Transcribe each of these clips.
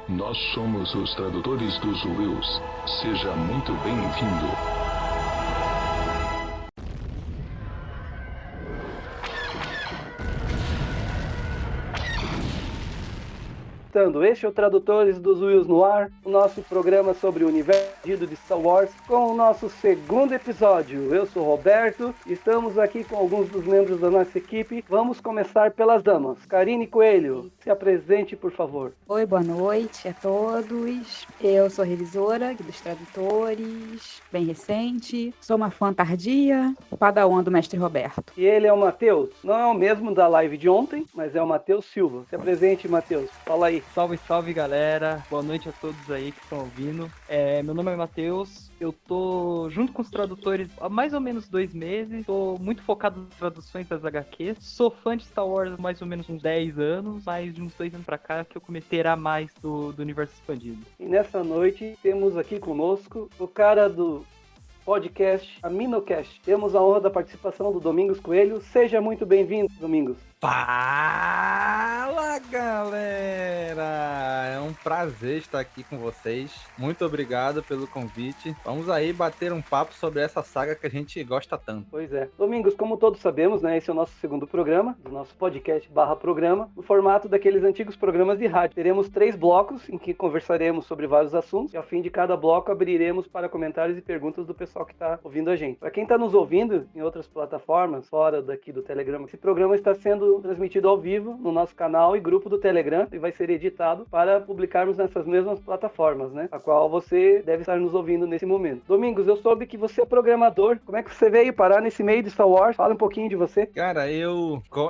Nós somos os tradutores dos Wills. Seja muito bem-vindo. Este é o Tradutores dos Wills no Ar, o nosso programa sobre o universo de Star Wars, com o nosso segundo episódio. Eu sou o Roberto, estamos aqui com alguns dos membros da nossa equipe. Vamos começar pelas damas. Karine Coelho, se apresente, por favor. Oi, boa noite a todos. Eu sou revisora aqui dos Tradutores, bem recente. Sou uma fã tardia, o padawan do Mestre Roberto. E ele é o Matheus, não é o mesmo da live de ontem, mas é o Matheus Silva. Se apresente, Matheus, fala aí. Salve, salve, galera. Boa noite a todos aí que estão ouvindo. Meu nome é Matheus. Eu tô junto com os tradutores há mais ou menos 2 meses. Tô muito focado nas traduções das HQs. Sou fã de Star Wars há mais ou menos uns 10 anos. Mais de uns 2 anos pra cá que eu comecei a ter mais do universo expandido. E nessa noite temos aqui conosco o cara do podcast AminoCast. Temos a honra da participação do Domingos Coelho. Seja muito bem-vindo, Domingos. Fala, galera! É um prazer estar aqui com vocês. Muito obrigado pelo convite. Vamos aí bater um papo sobre essa saga que a gente gosta tanto. Pois é. Domingos, como todos sabemos, né, esse é o nosso segundo programa, do nosso podcast /programa, no formato daqueles antigos programas de rádio. Teremos 3 blocos em que conversaremos sobre vários assuntos e ao fim de cada bloco abriremos para comentários e perguntas do pessoal que está ouvindo a gente. Para quem está nos ouvindo em outras plataformas, fora daqui do Telegram, esse programa está sendo transmitido ao vivo no nosso canal e grupo do Telegram e vai ser editado para publicarmos nessas mesmas plataformas, né? A qual você deve estar nos ouvindo nesse momento. Domingos, eu soube que você é programador. Como é que você veio parar nesse meio de Star Wars? Fala um pouquinho de você. Cara,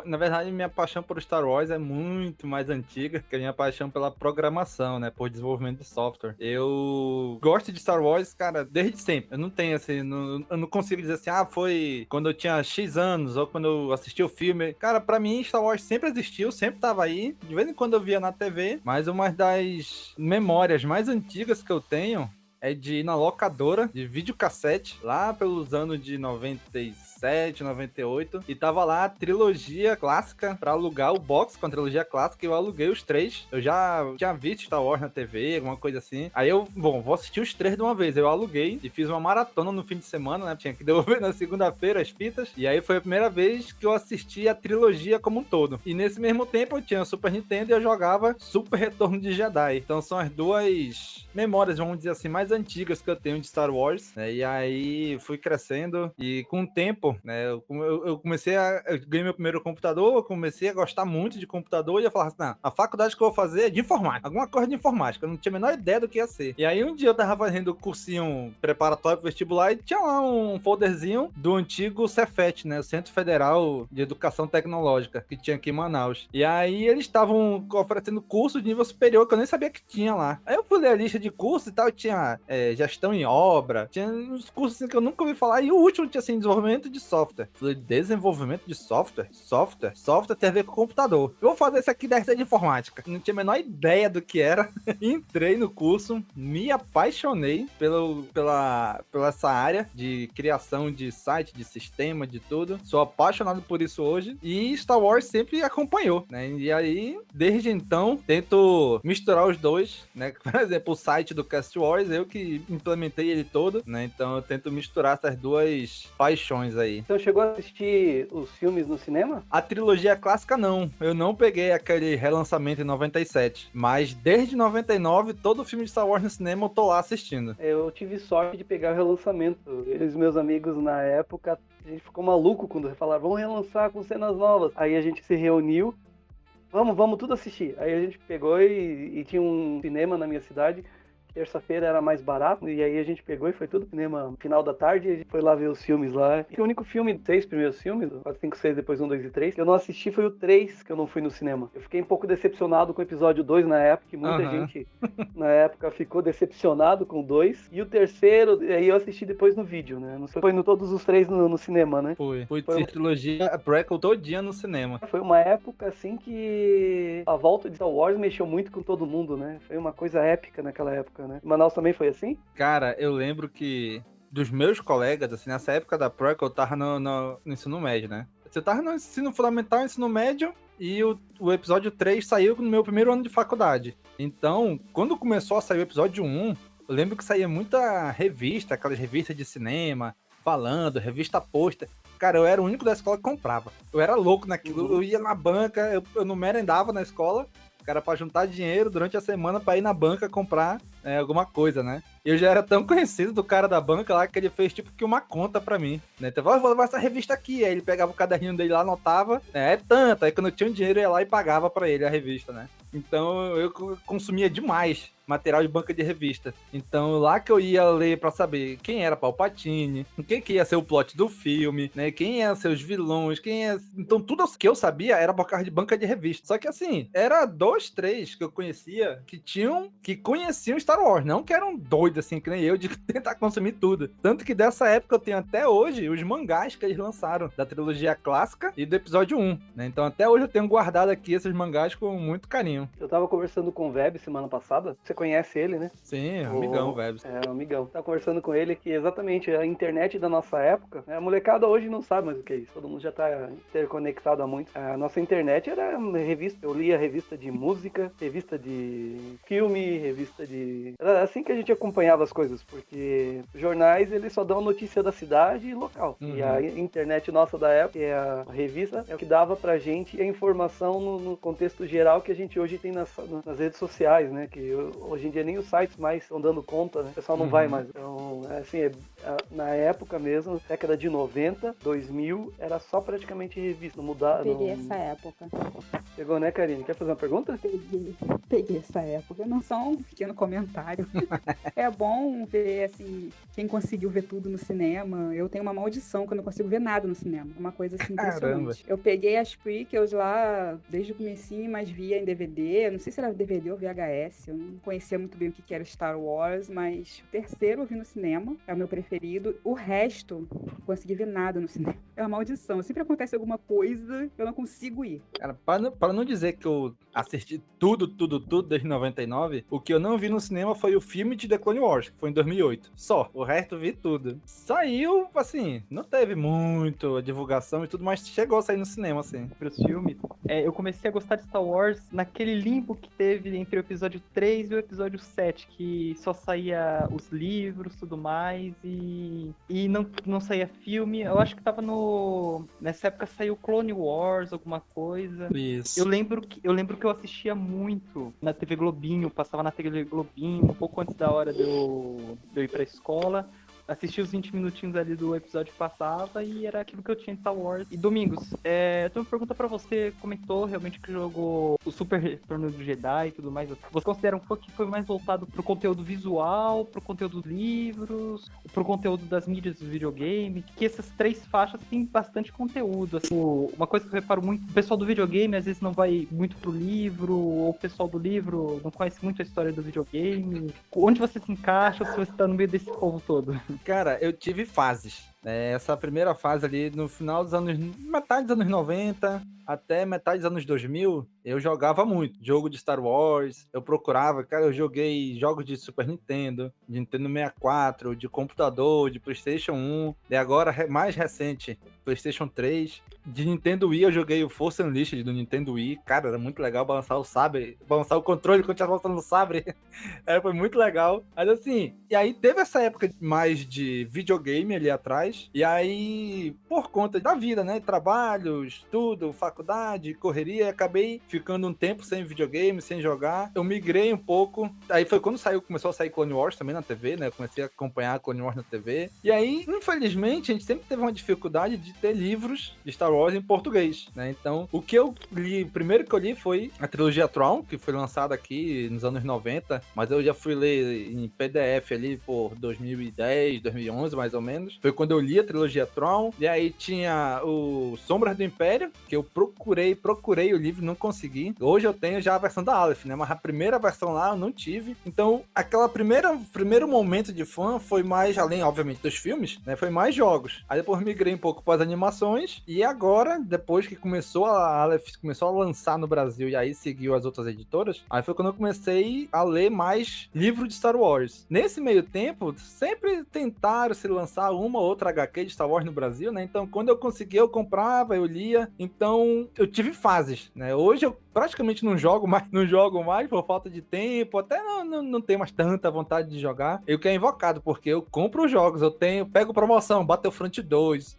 na verdade, minha paixão por Star Wars é muito mais antiga que a minha paixão pela programação, né? Por desenvolvimento de software. Eu gosto de Star Wars, cara, desde sempre. Eu não tenho assim, eu não consigo dizer assim, foi quando eu tinha X anos ou quando eu assisti o filme. Cara, pra mim, Star Wars sempre existiu, sempre tava aí. De vez em quando eu via na TV, mas uma das memórias mais antigas que eu tenho é de ir na locadora de videocassete, lá pelos anos de 97, 98, e tava lá a trilogia clássica pra alugar o box com a trilogia clássica, e eu aluguei os 3. Eu já tinha visto Star Wars na TV, alguma coisa assim. Aí vou assistir os 3 de uma vez. Eu aluguei e fiz uma maratona no fim de semana, né? Tinha que devolver na segunda-feira as fitas, e aí foi a primeira vez que eu assisti a trilogia como um todo. E nesse mesmo tempo eu tinha Super Nintendo e eu jogava Super Retorno de Jedi. Então são as duas memórias, vamos dizer assim, mais antigas que eu tenho de Star Wars, né? E aí fui crescendo e com o tempo, né, eu ganhei meu primeiro computador, eu comecei a gostar muito de computador e eu falava assim, não, a faculdade que eu vou fazer é de informática, alguma coisa de informática, eu não tinha a menor ideia do que ia ser. E aí um dia eu tava fazendo o cursinho preparatório pro vestibular e tinha lá um folderzinho do antigo Cefet, né, o Centro Federal de Educação Tecnológica, que tinha aqui em Manaus. E aí eles estavam oferecendo curso de nível superior que eu nem sabia que tinha lá. Aí eu fui ler a lista de cursos e tal, tinha gestão em obra, tinha uns cursos assim que eu nunca ouvi falar, e o último tinha assim, desenvolvimento de software. Falei, desenvolvimento de software? Software tem a ver com computador. Eu vou fazer isso aqui deve ser de informática. Não tinha a menor ideia do que era. Entrei no curso, me apaixonei pela essa área de criação de site, de sistema, de tudo. Sou apaixonado por isso hoje, e Star Wars sempre acompanhou, né? E aí, desde então, tento misturar os dois, né? Por exemplo, o site do Cast Wars, eu que implementei ele todo, né? Então eu tento misturar essas duas paixões aí. Então chegou a assistir os filmes no cinema? A trilogia clássica não. Eu não peguei aquele relançamento em 97. Mas desde 99, todo filme de Star Wars no cinema eu tô lá assistindo. Eu tive sorte de pegar o relançamento. Eles, meus amigos, na época, a gente ficou maluco quando falaram, vamos relançar com cenas novas. Aí a gente se reuniu. Vamos tudo assistir. Aí a gente pegou e tinha um cinema na minha cidade. Terça-feira era mais barato, e aí a gente pegou e foi tudo cinema no final da tarde, e a gente foi lá ver os filmes lá. E o único filme, 6 primeiros filmes, 4, 5, 6, depois 1, 2 e 3, que eu não assisti foi o 3, que eu não fui no cinema. Eu fiquei um pouco decepcionado com o episódio 2 na época, que muita gente na época ficou decepcionado com o 2. E o terceiro, aí eu assisti depois no vídeo, né? Não foi no todos os 3 no cinema, né? Foi uma trilogia, a prequel todinha no cinema. Foi uma época, assim, que a volta de Star Wars mexeu muito com todo mundo, né? Foi uma coisa épica naquela época, né? Manaus também foi assim? Cara, eu lembro que dos meus colegas, assim, nessa época da prequel, eu tava no ensino médio, né? Você tava no ensino fundamental, ensino médio, e o episódio 3 saiu no meu primeiro ano de faculdade. Então, quando começou a sair o episódio 1, eu lembro que saía muita revista, aquelas revistas de cinema, falando, revista pôster. Cara, eu era o único da escola que comprava. Eu era louco naquilo, eu ia na banca, eu não merendava na escola, cara, pra juntar dinheiro durante a semana pra ir na banca comprar alguma coisa, né? Eu já era tão conhecido do cara da banca lá que ele fez tipo que uma conta pra mim, né? Então, eu vou levar essa revista aqui. Aí ele pegava o caderninho dele lá, anotava, tanto. Aí quando eu tinha um dinheiro, eu ia lá e pagava pra ele a revista, né? Então eu consumia demais material de banca de revista. Então lá que eu ia ler pra saber quem era Palpatine, o que ia ser o plot do filme, né? Quem iam ser os vilões, Então tudo que eu sabia era por causa de banca de revista. Só que assim, era 2, 3 que eu conhecia que conheciam Star Wars, não que eram doidos assim, que nem eu, de tentar consumir tudo. Tanto que dessa época eu tenho até hoje os mangás que eles lançaram, da trilogia clássica e do episódio 1, né? Então até hoje eu tenho guardado aqui esses mangás com muito carinho. Eu tava conversando com o Veb semana passada. Você conhece ele, né? Sim, amigão, Vebs. É, amigão. Tava conversando com ele que exatamente a internet da nossa época, a molecada hoje não sabe mais o que é isso. Todo mundo já tá interconectado há muito. A nossa internet era revista. Eu lia revista de música, revista de filme, revista de... Era assim que a gente acompanhava as coisas, porque os jornais, eles só dão notícia da cidade e local. E a internet nossa da época, que é a revista, é o que dava pra gente a informação no contexto geral que a gente hoje tem nas redes sociais, né? Que hoje em dia nem os sites mais estão dando conta, né? O pessoal não vai mais. Então, assim, na época mesmo, década de 90, 2000, era só praticamente revista, não mudava. Peguei essa época. Pegou, né, Karine? Quer fazer uma pergunta? Peguei essa época. Não só um pequeno comentário. É bom ver, assim, quem conseguiu ver tudo no cinema. Eu tenho uma maldição que eu não consigo ver nada no cinema. É uma coisa, assim, impressionante. Caramba. Eu peguei as prequels lá desde o comecinho, mas via em DVD. Não sei se era DVD ou VHS. Eu não conhecia muito bem o que era Star Wars, mas o terceiro eu vi no cinema. É o meu preferido. O resto, não consegui ver nada no cinema. É uma maldição. Sempre acontece alguma coisa, eu não consigo ir. Cara, pra não dizer que eu assisti tudo desde 99, o que eu não vi no cinema foi o filme de The Clone Wars, que foi em 2008. Só. O resto eu vi tudo. Saiu, assim, não teve muito divulgação e tudo, mas chegou a sair no cinema, assim. Para os filmes, eu comecei a gostar de Star Wars naquele limbo que teve entre o episódio 3 e o episódio 7, que só saía os livros, tudo mais, e não saía filme. Eu acho que tava nessa época saiu Clone Wars, alguma coisa. Isso. Eu lembro que eu assistia muito na TV Globinho, passava na TV Globinho, um pouco antes da hora de eu ir pra escola. Assistia os 20 minutinhos ali do episódio que passava e era aquilo que eu tinha de Star Wars. E Domingos, eu tenho uma pergunta pra você. Comentou realmente que jogou o Super Retorno do Jedi e tudo mais. Você considera um pouco que foi mais voltado pro conteúdo visual, pro conteúdo dos livros, pro conteúdo das mídias do videogame? Que essas 3 faixas têm bastante conteúdo. Assim, uma coisa que eu reparo muito, o pessoal do videogame às vezes não vai muito pro livro, ou o pessoal do livro não conhece muito a história do videogame. Onde você se encaixa se você tá no meio desse povo todo? Cara, eu tive fases. Essa primeira fase ali, no final dos anos... Metade dos anos 90 até metade dos anos 2000, eu jogava muito. Jogo de Star Wars, eu procurava... Cara, eu joguei jogos de Super Nintendo, de Nintendo 64, de computador, de PlayStation 1. E agora, mais recente, PlayStation 3. De Nintendo Wii, eu joguei o Force Unleashed do Nintendo Wii. Cara, era muito legal balançar o sabre, balançar o controle quando tinha balançando o sabre. Foi muito legal. Mas assim, e aí teve essa época mais de videogame ali atrás. E aí, por conta da vida, né? Trabalhos, tudo, faculdade, correria, acabei ficando um tempo sem videogame, sem jogar. Eu migrei um pouco. Aí foi quando começou a sair Clone Wars também na TV, né? Eu comecei a acompanhar Clone Wars na TV. E aí, infelizmente, a gente sempre teve uma dificuldade de ter livros de Star Wars em português, né? Então, o que eu li, primeiro que eu li foi a trilogia Tron, que foi lançada aqui nos anos 90, mas eu já fui ler em PDF ali por 2010, 2011, mais ou menos. Foi quando eu li a trilogia Tron, e aí tinha o Sombras do Império, que eu procurei o livro, não consegui. Hoje eu tenho já a versão da Aleph, né? Mas a primeira versão lá eu não tive. Então, aquela primeiro momento de fã foi mais, além, obviamente, dos filmes, né? Foi mais jogos. Aí depois migrei um pouco para as animações, e agora, depois que começou a Aleph, começou a lançar no Brasil, e aí seguiu as outras editoras, aí foi quando eu comecei a ler mais livro de Star Wars. Nesse meio tempo, sempre tentaram se lançar uma ou outra outra HQ de Star Wars no Brasil, né? Então, quando eu conseguia, eu comprava, eu lia. Então, eu tive fases, né? Hoje eu praticamente não jogo mais por falta de tempo, até não tenho mais tanta vontade de jogar. Eu que é invocado, porque eu compro os jogos, pego promoção, Battlefront 2,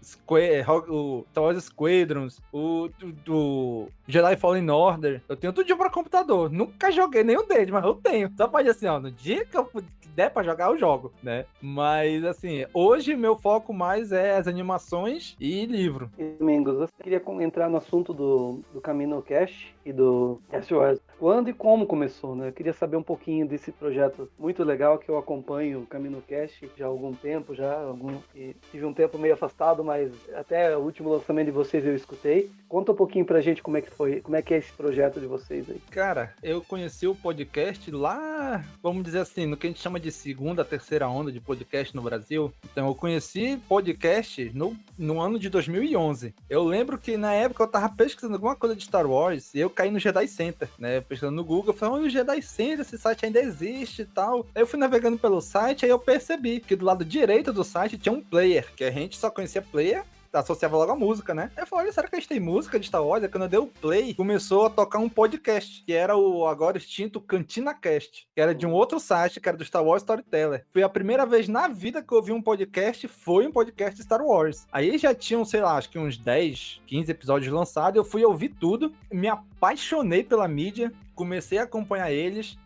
o Star Wars Squadrons, o Jedi Fallen Order, eu tenho tudo de para computador. Nunca joguei nenhum deles, mas eu tenho. Só pode assim, ó, no dia que eu der pra jogar, eu jogo, né? Mas, assim, hoje meu foco mais é as animações e livro. E, Domingos, eu queria entrar no assunto do Camino Cash e do Cast Wars. Quando e como começou, né? Eu queria saber um pouquinho desse projeto muito legal que eu acompanho o Camino Cash já há algum tempo, e tive um tempo meio afastado, mas até o último lançamento de vocês eu escutei. Conta um pouquinho pra gente como é que foi, como é que é esse projeto de vocês aí. Cara, eu conheci o podcast lá, vamos dizer assim, no que a gente chama de segunda, terceira onda de podcast no Brasil. Então eu conheci podcast no ano de 2011. Eu lembro que na época eu tava pesquisando alguma coisa de Star Wars e eu caí no Jedi Center, né? Pesquisando no Google, eu falei, olha, o Jedi Center, esse site ainda existe e tal. Aí eu fui navegando pelo site, aí eu percebi que do lado direito do site tinha um player, que a gente só conhecia player, associava logo a música, né? Aí eu falei, olha, será que a gente tem música de Star Wars? Aí quando eu dei o play, começou a tocar um podcast, que era o agora extinto Cantina Cast, que era de um outro site, que era do Star Wars Storyteller. Foi a primeira vez na vida que eu ouvi um podcast, foi um podcast de Star Wars. Aí já tinham, sei lá, acho que uns 10, 15 episódios lançados, eu fui ouvir tudo, me apaixonei pela mídia, comecei a acompanhar eles,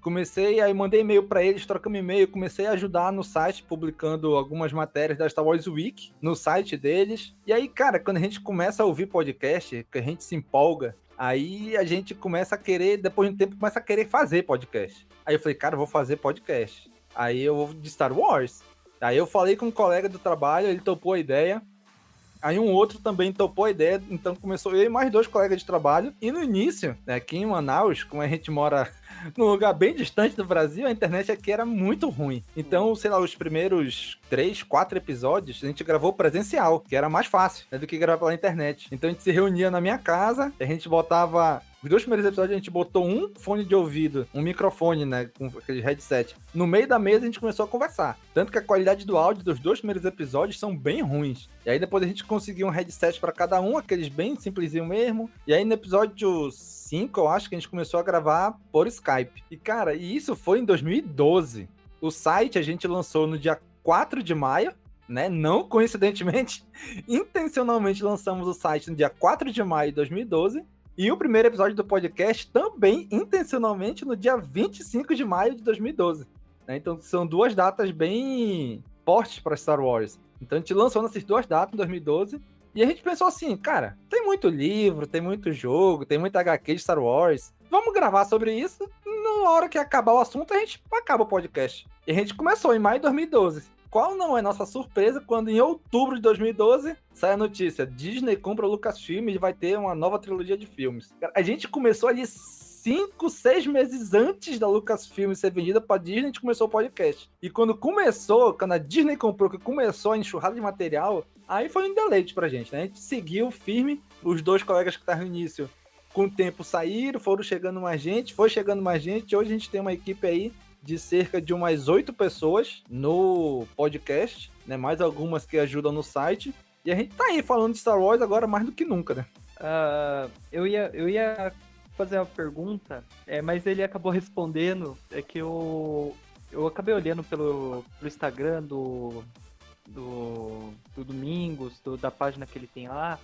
aí mandei e-mail pra eles, trocamos e-mail, comecei a ajudar no site, publicando algumas matérias da Star Wars Week no site deles. E aí, cara, quando a gente começa a ouvir podcast, que a gente se empolga, aí a gente começa a querer, depois de um tempo, começa a querer fazer podcast. Aí eu falei, cara, eu vou fazer podcast. Aí eu vou de Star Wars. Aí eu falei com um colega do trabalho, ele topou a ideia. Aí um outro também topou a ideia, então começou eu e mais 2 colegas de trabalho. E no início, né, aqui em Manaus, como a gente mora num lugar bem distante do Brasil, a internet aqui era muito ruim. Então, sei lá, os primeiros 3, 4 episódios, a gente gravou presencial, que era mais fácil, né, do que gravar pela internet. Então a gente se reunia na minha casa, a gente botava... Os 2 primeiros episódios a gente botou um fone de ouvido, um microfone, né, com aquele headset. No meio da mesa a gente começou a conversar. Tanto que a qualidade do áudio dos 2 primeiros episódios são bem ruins. E aí depois a gente conseguiu um headset para cada um, aqueles bem simplesinho mesmo. E aí no episódio 5, eu acho que a gente começou a gravar por Skype. E cara, isso foi em 2012. O site a gente lançou no dia 4 de maio, né? Não coincidentemente, intencionalmente lançamos o site no dia 4 de maio de 2012. E o primeiro episódio do podcast também, intencionalmente, no dia 25 de maio de 2012. Né? Então, são 2 datas bem fortes para Star Wars. Então, a gente lançou nessas 2 datas, em 2012. E a gente pensou assim, cara, tem muito livro, tem muito jogo, tem muita HQ de Star Wars. Vamos gravar sobre isso. Na hora que acabar o assunto, a gente acaba o podcast. E a gente começou em maio de 2012. Qual não é nossa surpresa quando em outubro de 2012 sai a notícia: Disney compra o Lucasfilm e vai ter uma nova trilogia de filmes. A gente começou ali 5, 6 meses antes da Lucasfilm ser vendida pra Disney, a gente começou o podcast. E quando a Disney comprou, que começou a enxurrada de material, aí foi um deleite pra gente, né? A gente seguiu firme, os 2 colegas que estavam no início, com o tempo saíram, foi chegando mais gente, hoje a gente tem uma equipe aí de cerca de umas 8 pessoas no podcast, né? Mais algumas que ajudam no site. E a gente tá aí falando de Star Wars agora mais do que nunca, né? Eu ia fazer uma pergunta, mas ele acabou respondendo. É que eu acabei olhando pelo Instagram do Domingos, da página que ele tem lá,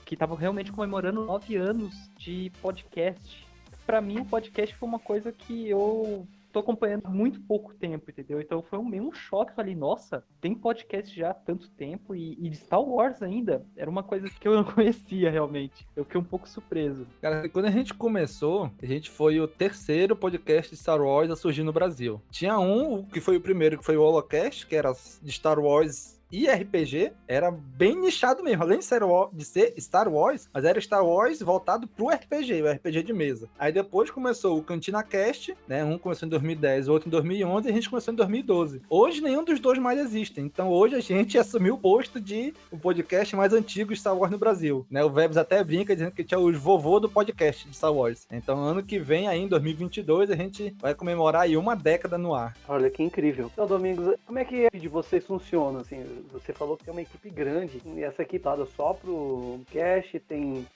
que tava realmente comemorando 9 anos de podcast. Pra mim, o podcast foi uma coisa que eu tô acompanhando há muito pouco tempo, entendeu? Então foi meio um choque. Eu falei, nossa, tem podcast já há tanto tempo e de Star Wars ainda. Era uma coisa que eu não conhecia realmente. Eu fiquei um pouco surpreso. Cara, quando a gente começou, a gente foi o 3º podcast de Star Wars a surgir no Brasil. Tinha um, que foi o primeiro, que foi o Holocast, que era de Star Wars e RPG, era bem nichado mesmo, além de ser Star Wars, mas era Star Wars voltado pro RPG, o RPG de mesa. Aí depois começou o Cantina Cast, né, um começou em 2010, o outro em 2011, e a gente começou em 2012. Hoje nenhum dos 2 mais existe, então hoje a gente assumiu o posto de o podcast mais antigo de Star Wars no Brasil, né, o Vebs até brinca dizendo que tinha os vovô do podcast de Star Wars. Então ano que vem, aí em 2022, a gente vai comemorar aí 1 década no ar. Olha que incrível. Então, Domingos, como é que de vocês funciona, assim? você falou que tem uma equipe grande, e essa equipe é voltada só pro cast, tem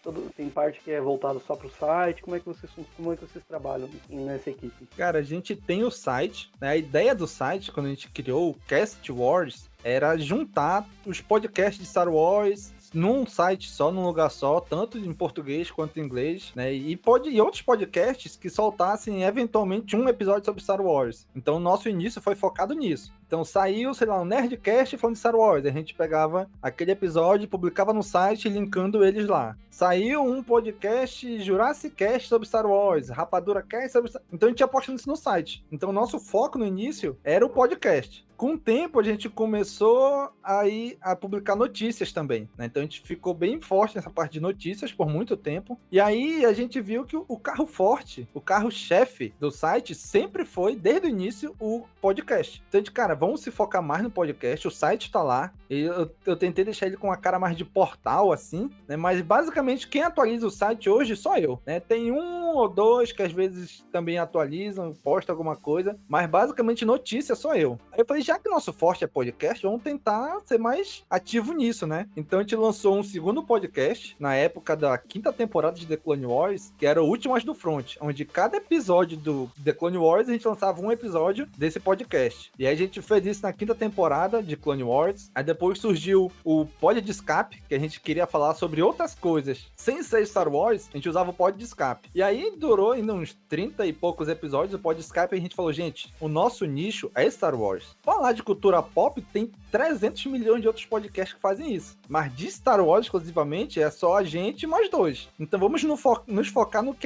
parte que é voltada só pro site, como é que vocês trabalham nessa equipe? Cara, a gente tem o site, né? A ideia do site, quando a gente criou o Cast Wars, era juntar os podcasts de Star Wars num site só, num lugar só, tanto em português quanto em inglês, né? E outros podcasts que soltassem eventualmente um episódio sobre Star Wars. Então, o nosso início foi focado nisso. Então saiu, sei lá, um Nerdcast falando de Star Wars. A gente pegava aquele episódio, publicava no site, linkando eles lá. Saiu um podcast Jurassic Cast sobre Star Wars, Rapadura Cast sobre Star Wars. Então a gente ia postando isso no site. Então o nosso foco no início era o podcast. Com o tempo, a gente começou a publicar notícias também, né? Então a gente ficou bem forte nessa parte de notícias por muito tempo. E aí a gente viu que o carro forte, o carro-chefe do site sempre foi, desde o início, o podcast. Então a gente, cara, vamos se focar mais no podcast, o site tá lá. E eu tentei deixar ele com uma cara mais de portal, assim, né? Mas basicamente quem atualiza o site hoje sou eu, né? Tem um ou dois que às vezes também atualizam, postam alguma coisa, mas basicamente notícia sou eu. Aí eu falei, já que o nosso forte é podcast, vamos tentar ser mais ativo nisso, né? Então a gente lançou um segundo podcast, na época da 5ª temporada de The Clone Wars, que era o Últimas do Front, onde cada episódio do The Clone Wars a gente lançava um episódio desse podcast. E aí a gente fez isso na 5ª temporada de Clone Wars. Aí depois surgiu o Pod de Escape, que a gente queria falar sobre outras coisas. Sem ser Star Wars, a gente usava o Pod de Escape. E aí durou ainda uns 30 e poucos episódios do Pod de Escape e a gente falou, gente, o nosso nicho é Star Wars. Falar de cultura pop, tem 300 milhões de outros podcasts que fazem isso. Mas de Star Wars, exclusivamente, é só a gente e mais dois. Então vamos nos focar no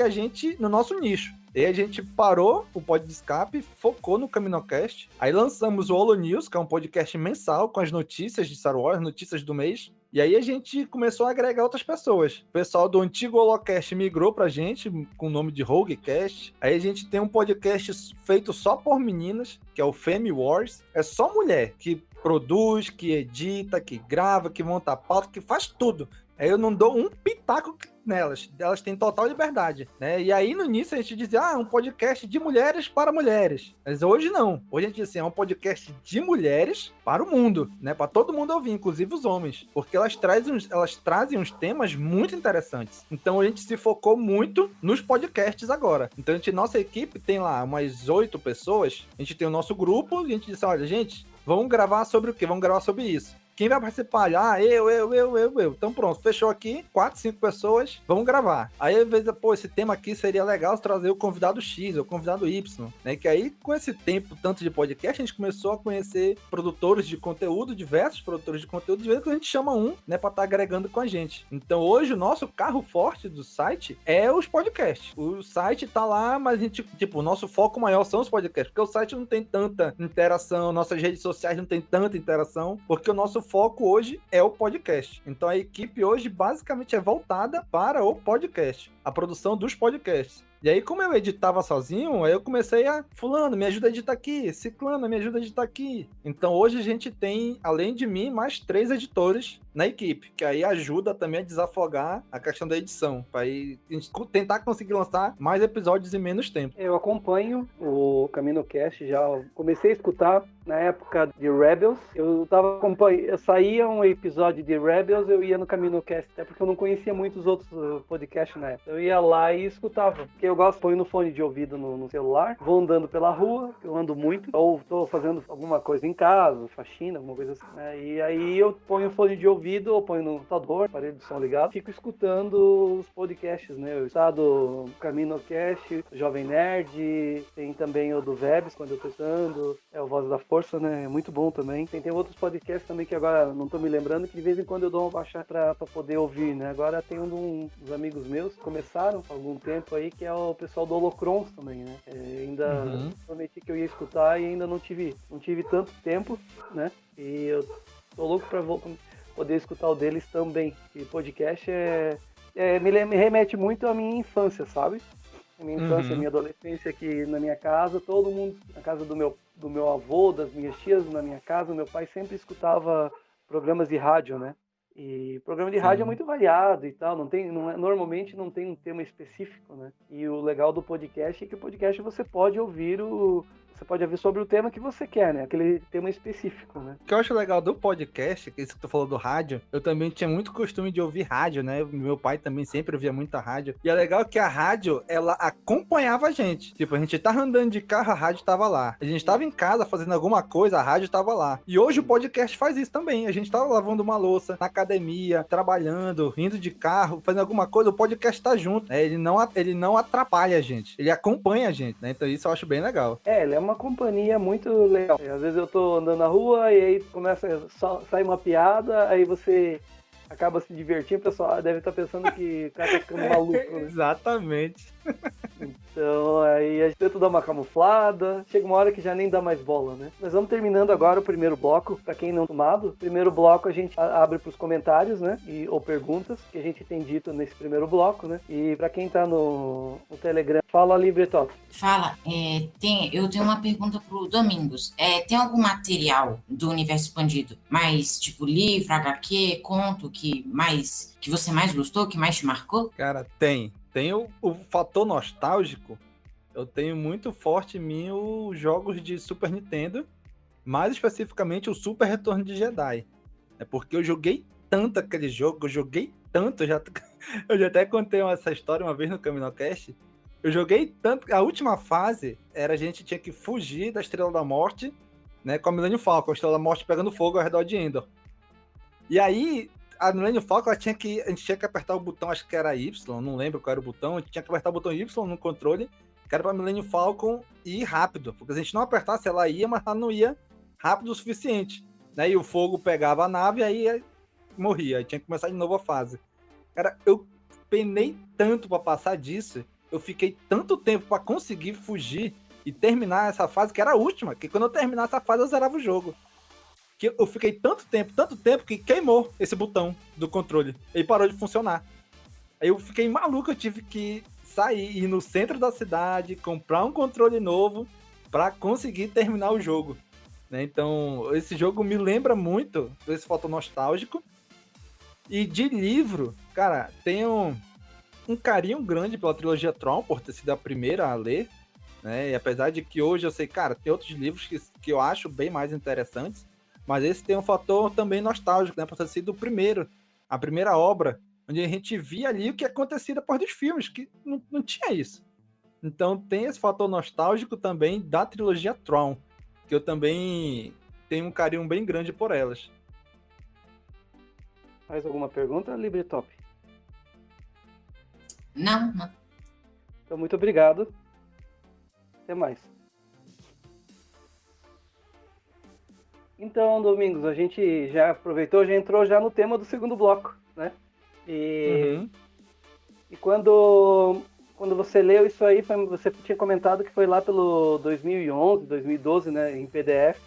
nosso nicho. E a gente parou o Pod de Escape, focou no CaminoCast. Aí lançamos o Holo News, que é um podcast mensal com as notícias de Star Wars, notícias do mês. E aí a gente começou a agregar outras pessoas. O pessoal do antigo Holocast migrou pra gente, com o nome de RogueCast. Aí a gente tem um podcast feito só por meninas, que é o Femi Wars. É só mulher que produz, que edita, que grava, que monta a pauta, que faz tudo. Aí eu não dou um pitaco nelas, elas têm total liberdade, né? E aí no início a gente dizia, um podcast de mulheres para mulheres. Mas hoje não. Hoje a gente diz assim, é um podcast de mulheres para o mundo, né? Para todo mundo ouvir, inclusive os homens, porque elas trazem uns temas muito interessantes. Então a gente se focou muito nos podcasts agora. Então nossa equipe tem lá umas 8 pessoas. A gente tem o nosso grupo e a gente disse, olha, gente, vamos gravar sobre o quê? Vamos gravar sobre isso. Quem vai participar? Eu. Então pronto, fechou aqui, 4, 5 pessoas, vamos gravar. Aí às vezes, esse tema aqui seria legal trazer o convidado X, ou o convidado Y, né? Que aí com esse tempo tanto de podcast, a gente começou a conhecer produtores de conteúdo, diversos produtores de conteúdo, de vez em quando a gente chama um, né, pra estar agregando com a gente. Então hoje o nosso carro forte do site é os podcasts. O site tá lá, mas a gente, o nosso foco maior são os podcasts, porque o site não tem tanta interação, nossas redes sociais não tem tanta interação, porque o nosso foco hoje é o podcast. Então a equipe hoje basicamente é voltada para o podcast, a produção dos podcasts. E aí, como eu editava sozinho, aí eu comecei fulano, me ajuda a editar aqui, ciclano, me ajuda a editar aqui. Então hoje a gente tem, além de mim, mais 3 editores na equipe, que aí ajuda também a desafogar a questão da edição, para tentar conseguir lançar mais episódios em menos tempo. Eu acompanho o CaminoCast, já comecei a escutar na época de Rebels. Eu saía um episódio de Rebels, eu ia no CaminoCast, até porque eu não conhecia muitos outros podcasts na época. Eu ia lá e escutava, porque eu gosto, ponho no fone de ouvido no celular, vou andando pela rua, eu ando muito, ou tô fazendo alguma coisa em casa, faxina, alguma coisa assim, né? E aí eu ponho o fone de ouvido, ou ponho no computador, aparelho de som ligado, fico escutando os podcasts, né? Eu estou do CaminoCast, Jovem Nerd, tem também o do Vebs, quando eu tô escutando, é o Voz da Força, né? É muito bom também. Tem outros podcasts também que agora não tô me lembrando, que de vez em quando eu dou uma baixada pra poder ouvir, né? Agora tem dos amigos meus que começaram há algum tempo aí, que é o pessoal do Holocrons também, né? Ainda prometi que eu ia escutar e ainda não tive tanto tempo, né? E eu tô louco pra poder escutar o deles também. E podcast me remete muito à minha infância, sabe? A minha infância, a minha adolescência aqui na minha casa, todo mundo, na casa do meu avô, das minhas tias, na minha casa, meu pai sempre escutava programas de rádio, né? E programa de rádio é muito variado e tal, normalmente não tem um tema específico, né? E o legal do podcast é que o podcast você pode ouvir você pode ouvir sobre o tema que você quer, né? Aquele tema específico, né? O que eu acho legal do podcast, que é isso que tu falou do rádio, eu também tinha muito costume de ouvir rádio, né? Meu pai também sempre ouvia muita rádio. E é legal que a rádio, ela acompanhava a gente. Tipo, a gente tava andando de carro, a rádio tava lá. A gente tava em casa fazendo alguma coisa, a rádio tava lá. E hoje o podcast faz isso também. A gente tava lavando uma louça, na academia, trabalhando, indo de carro, fazendo alguma coisa, o podcast tá junto, né? Ele não atrapalha a gente, ele acompanha a gente, né? Então isso eu acho bem legal. Ele é uma companhia muito legal. Às vezes eu tô andando na rua e aí começa a sair uma piada, aí você acaba se divertindo, o pessoal deve estar pensando que o cara tá ficando maluco, né? Exatamente. Então aí a gente tenta dar uma camuflada, chega uma hora que já nem dá mais bola, né? Nós vamos terminando agora o primeiro bloco, pra quem não tomado. Primeiro bloco a gente abre pros comentários, né? Ou perguntas que a gente tem dito nesse primeiro bloco, né? E pra quem tá no Telegram, fala Libretop. Fala, eu tenho uma pergunta pro Domingos. Tem algum material do Universo Expandido, mais tipo livro, HQ, conto, que você mais gostou, que mais te marcou? Cara, tem o fator nostálgico. Eu tenho muito forte em mim os jogos de Super Nintendo, mais especificamente o Super Retorno de Jedi. É porque eu joguei tanto aquele jogo, eu já até contei essa história uma vez no CaminoCast. Eu joguei tanto, a última fase a gente tinha que fugir da Estrela da Morte, né, com a Millennium Falcon, a Estrela da Morte pegando fogo ao redor de Endor. E aí a Millennium Falcon, a gente tinha que apertar o botão, acho que era Y, não lembro qual era o botão, a gente tinha que apertar o botão Y no controle, que era pra Millennium Falcon ir rápido, porque se a gente não apertasse, ela ia, mas ela não ia rápido o suficiente, né? E o fogo pegava a nave e aí morria, aí tinha que começar de novo a fase. Cara, eu penei tanto pra passar disso, eu fiquei tanto tempo pra conseguir fugir e terminar essa fase, que era a última, que quando eu terminasse a fase eu zerava o jogo. Que eu fiquei tanto tempo que queimou esse botão do controle. Ele parou de funcionar. Aí eu fiquei maluco, eu tive que sair, ir no centro da cidade, comprar um controle novo pra conseguir terminar o jogo. Né? Então, esse jogo me lembra muito desse fator nostálgico. E de livro, cara, tenho um carinho grande pela trilogia Tron, por ter sido a primeira a ler. Né? E apesar de que hoje eu sei, cara, tem outros livros que eu acho bem mais interessantes. Mas esse tem um fator também nostálgico, né? Por ter sido a primeira obra, onde a gente via ali o que acontecia depois dos filmes, que não tinha isso. Então tem esse fator nostálgico também da trilogia Tron, que eu também tenho um carinho bem grande por elas. Mais alguma pergunta, Libretop? Não. Então, muito obrigado. Até mais. Então, Domingos, a gente já aproveitou, já entrou já no tema do segundo bloco, né? E quando você leu isso aí, você tinha comentado que foi lá pelo 2011, 2012, né, em PDF.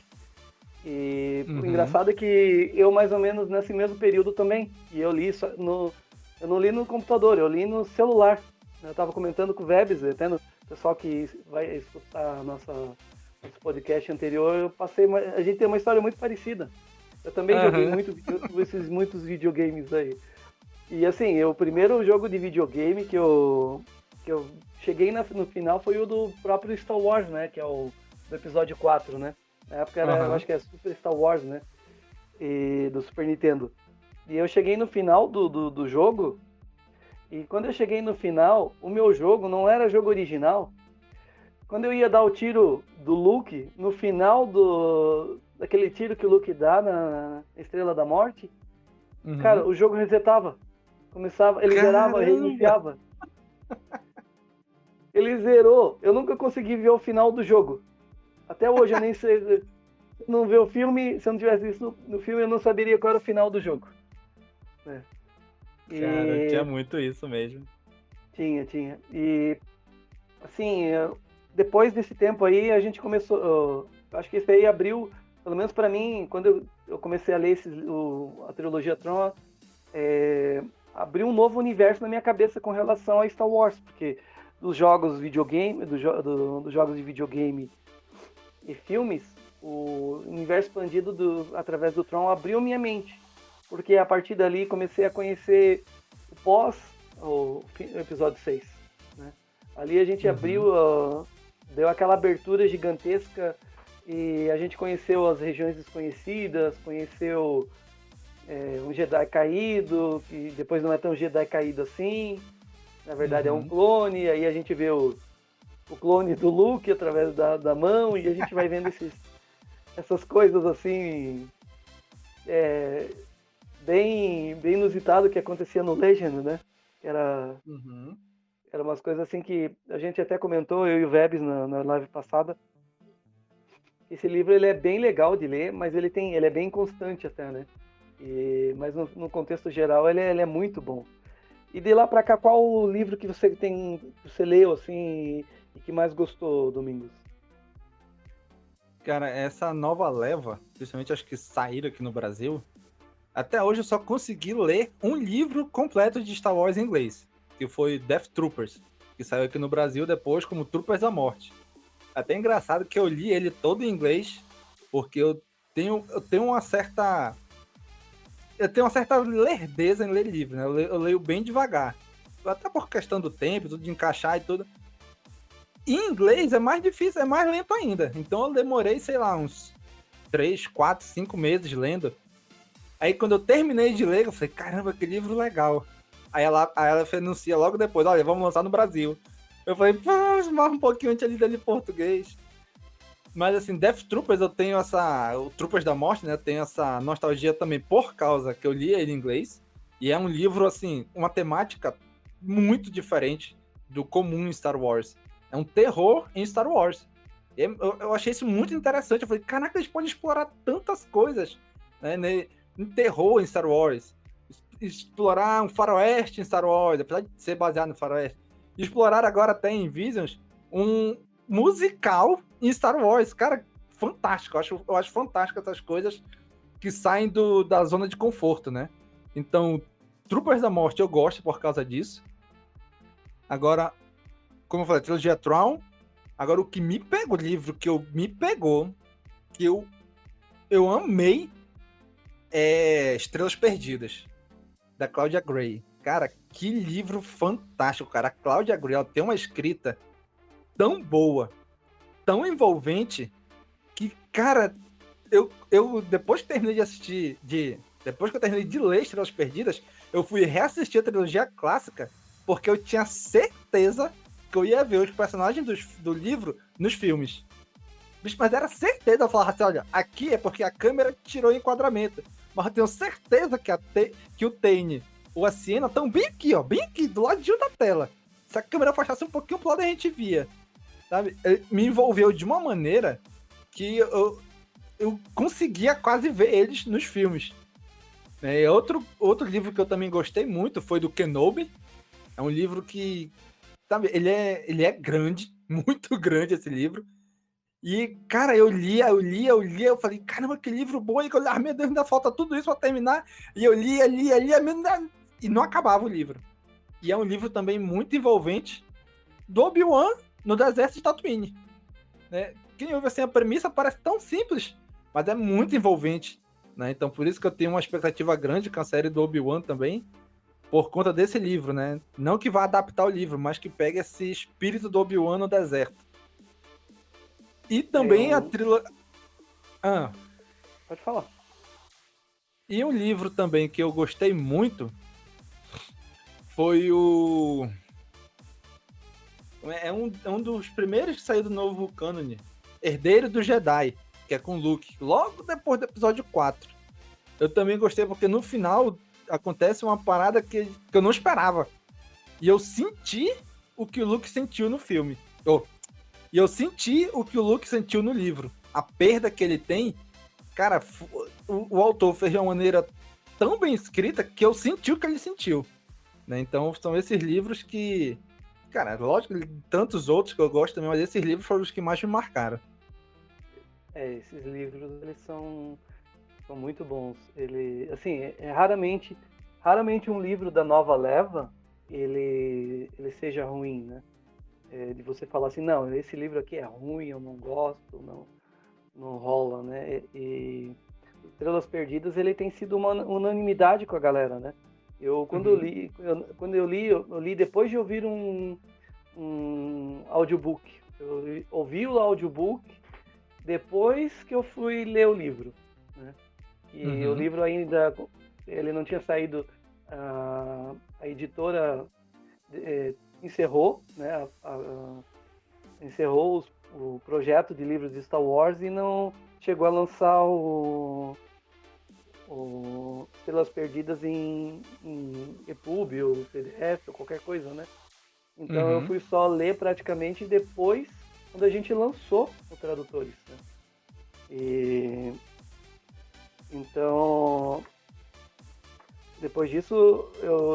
E o engraçado é que eu, mais ou menos, nesse mesmo período também, e eu li isso eu não li no computador, eu li no celular. Eu estava comentando com o Vebs, até no pessoal que vai escutar nosso podcast anterior, a gente tem uma história muito parecida. Eu também joguei muitos videogames aí. E assim, o primeiro jogo de videogame que eu cheguei no final foi o do próprio Star Wars, né? Que é o do episódio 4, né? Na época eu acho que é Super Star Wars, né? E do Super Nintendo. E eu cheguei no final do jogo, e quando eu cheguei no final, o meu jogo não era jogo original. Quando eu ia dar o tiro do Luke, no final daquele tiro que o Luke dá na Estrela da Morte, cara, o jogo resetava. Começava, ele zerava, reiniciava. Ele zerou. Eu nunca consegui ver o final do jogo. Até hoje eu nem sei. Se eu não ver o filme, se eu não tivesse visto no filme, eu não saberia qual era o final do jogo. Cara, tinha muito isso mesmo. Tinha. E assim, depois desse tempo aí, a gente começou. Acho que esse aí abriu, pelo menos pra mim, quando eu comecei a ler a trilogia Tron, abriu um novo universo na minha cabeça com relação a Star Wars, porque dos jogos videogame, dos jogos de videogame e filmes, o universo expandido através do Tron abriu minha mente, porque a partir dali comecei a conhecer o episódio 6, né? Ali a gente abriu deu aquela abertura gigantesca e a gente conheceu as regiões desconhecidas, conheceu um Jedi caído, que depois não é tão Jedi caído assim, na verdade é um clone, aí a gente vê o clone do Luke através da mão, e a gente vai vendo essas coisas assim, bem inusitado que acontecia no Legend, né? Era umas coisas assim que a gente até comentou, eu e o Vebs na live passada. Esse livro ele é bem legal de ler, mas ele é bem constante até, né? Mas no contexto geral ele é muito bom. E de lá pra cá, qual o livro que você leu assim e que mais gostou, Domingos? Cara, essa nova leva, principalmente acho que saíram aqui no Brasil, até hoje eu só consegui ler um livro completo de Star Wars em inglês, que foi Death Troopers, que saiu aqui no Brasil depois como Troopers da Morte. Até engraçado que eu li ele todo em inglês, porque eu tenho uma certa lerdeza em ler livro, né? Eu leio bem devagar. Até por questão do tempo, tudo de encaixar e tudo. Em inglês é mais difícil, é mais lento ainda. Então eu demorei, sei lá, uns 3, 4, 5 meses lendo. Aí quando eu terminei de ler, eu falei, caramba, que livro legal. Aí ela anuncia logo depois, olha, vamos lançar no Brasil. Eu falei, mais um pouquinho antes ali dele em português. Mas assim, Death Troopers eu tenho o Troopers da Morte, né? Eu tenho essa nostalgia também por causa que eu li ele em inglês. E é um livro, assim, uma temática muito diferente do comum em Star Wars. É um terror em Star Wars. Eu achei isso muito interessante. Eu falei, caraca, eles podem explorar tantas coisas, né? Em terror em Star Wars. Explorar um faroeste em Star Wars, apesar de ser baseado no faroeste. Explorar agora até em Visions um musical em Star Wars. Cara, fantástico. Eu acho fantástico essas coisas que saem da zona de conforto, né? Então, Troopers da Morte eu gosto por causa disso. Agora, como eu falei, trilogia Thrawn. Agora, o que me pegou, o livro que eu amei é Estrelas Perdidas, da Claudia Gray. Cara, que livro fantástico, cara. A Claudia Gray tem uma escrita tão boa, tão envolvente, que, cara, eu depois que terminei de assistir, depois que eu terminei de ler Estrelas Perdidas, eu fui reassistir a trilogia clássica, porque eu tinha certeza que eu ia ver os personagens do livro nos filmes. Mas era certeza, eu falava assim, olha, aqui é porque a câmera tirou o enquadramento, mas eu tenho certeza que o Tane ou a Sienna estão bem aqui, do ladinho da tela. Se a câmera afastasse um pouquinho pro lado, a gente via. Sabe? Me envolveu de uma maneira que eu conseguia quase ver eles nos filmes. Outro livro que eu também gostei muito foi do Kenobi. É um livro que, sabe, ele é grande, muito grande esse livro. E, cara, eu lia, eu falei, caramba, que livro bom, e eu olhava, meu Deus, ainda falta tudo isso pra terminar. E eu lia, e não acabava o livro. E é um livro também muito envolvente do Obi-Wan no deserto de Tatooine. Né? Quem ouve assim, a premissa parece tão simples, mas é muito envolvente. Né? Então, por isso que eu tenho uma expectativa grande com a série do Obi-Wan também, por conta desse livro, né? Não que vá adaptar o livro, mas que pegue esse espírito do Obi-Wan no deserto. E também a trilogia... Pode falar. E um livro também que eu gostei muito foi o... É um dos primeiros que saiu do novo cânone, Herdeiro do Jedi, que é com Luke, logo depois do episódio 4. Eu também gostei porque no final acontece uma parada que eu não esperava. E eu senti o que o Luke sentiu no filme. E eu senti o que o Luke sentiu no livro. A perda que ele tem, cara, o autor fez de uma maneira tão bem escrita que eu senti o que ele sentiu. Né? Então são esses livros que, cara, lógico, tantos outros que eu gosto também, mas esses livros foram os que mais me marcaram. Esses livros, eles são muito bons. Ele, assim, raramente um livro da nova leva, ele seja ruim, né? De você falar assim, não, esse livro aqui é ruim, eu não gosto, não rola, né? E Estrelas Perdidas, ele tem sido uma unanimidade com a galera, né? Quando eu li depois de ouvir um audiobook Eu ouvi o audiobook depois que eu fui ler o livro, né? E o livro ainda, ele não tinha saído, a editora encerrou, né? Encerrou o projeto de livros de Star Wars e não chegou a lançar o Estrelas Perdidas em EPUB ou PDF ou qualquer coisa, né? Então eu fui só ler praticamente depois, quando a gente lançou o Tradutores, né? E então depois disso,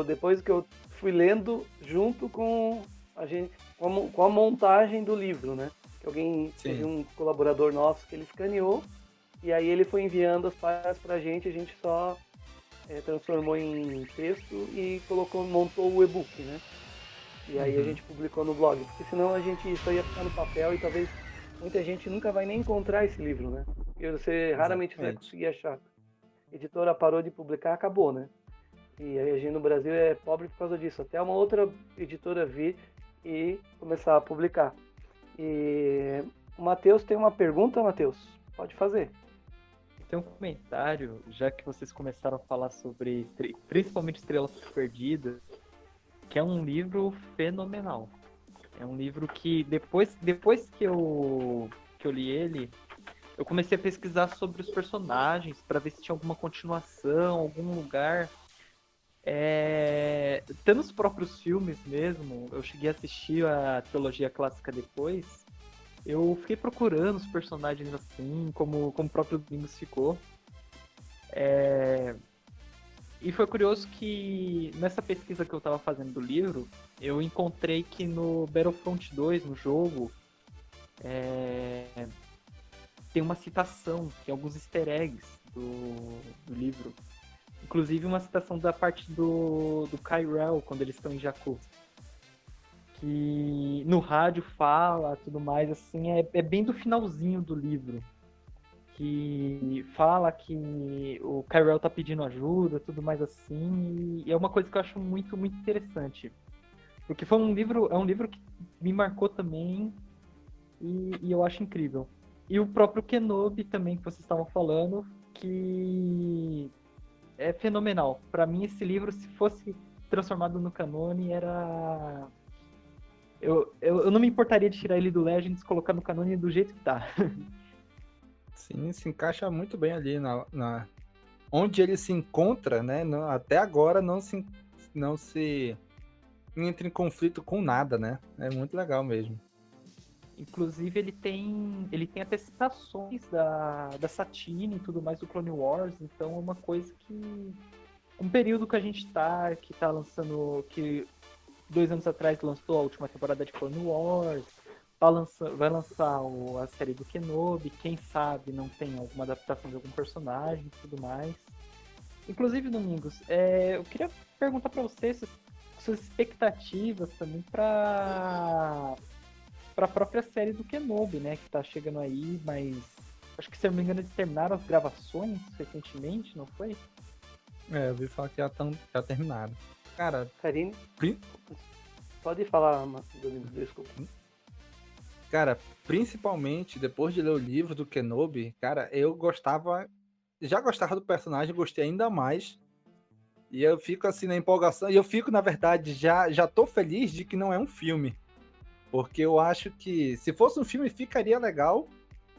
depois que eu fui lendo junto com a gente, com a montagem do livro, né? Que alguém teve um colaborador nosso que ele escaneou e aí ele foi enviando as páginas pra gente, a gente só transformou em texto e montou o e-book, né? E aí a gente publicou no blog, porque senão a gente só ia ficar no papel e talvez muita gente nunca vai nem encontrar esse livro, né? Porque você raramente vai conseguir achar. A editora parou de publicar, acabou, né? E aí a gente no Brasil é pobre por causa disso. Até uma outra editora vir e começar a publicar. E o Matheus tem uma pergunta, Matheus? Pode fazer. Tem um comentário, já que vocês começaram a falar sobre, principalmente Estrelas Perdidas, que é um livro fenomenal. É um livro que depois que eu li ele, eu comecei a pesquisar sobre os personagens para ver se tinha alguma continuação, algum lugar. Até nos próprios filmes mesmo, eu cheguei a assistir a trilogia clássica depois. Eu fiquei procurando os personagens assim, como o próprio Domingos ficou. E foi curioso que nessa pesquisa que eu estava fazendo do livro, eu encontrei que no Battlefront 2, no jogo, tem uma citação, tem alguns easter eggs do livro. Inclusive uma citação da parte do Kyrell, quando eles estão em Jakku. Que no rádio fala, tudo mais, assim, é bem do finalzinho do livro. Que fala que o Kyrell tá pedindo ajuda, tudo mais assim, e é uma coisa que eu acho muito, muito interessante. Porque é um livro que me marcou também, e eu acho incrível. E o próprio Kenobi também, que vocês estavam falando, que é fenomenal. Pra mim, esse livro, se fosse transformado no canone, era... Eu não me importaria de tirar ele do Legends e colocar no canone do jeito que tá. Sim, se encaixa muito bem ali onde ele se encontra, né? Até agora não se entra em conflito com nada, né? É muito legal mesmo. Inclusive ele tem até citações da Satine e tudo mais do Clone Wars, então é uma coisa que um período que a gente que tá lançando, que 2 anos atrás lançou a última temporada de Clone Wars, vai lançar a série do Kenobi, quem sabe não tem alguma adaptação de algum personagem e tudo mais. Inclusive, Domingos, eu queria perguntar para vocês suas expectativas também para a própria série do Kenobi, né, que tá chegando aí, mas acho que, se eu não me engano, eles terminaram as gravações recentemente, não foi? Eu ouvi falar que já terminaram. Cara, Karine, pode falar, Domingos, desculpa. Cara, principalmente depois de ler o livro do Kenobi, cara, já gostava do personagem, gostei ainda mais. E eu fico assim na empolgação, e eu fico, na verdade, já tô feliz de que não é um filme. Porque eu acho que se fosse um filme ficaria legal,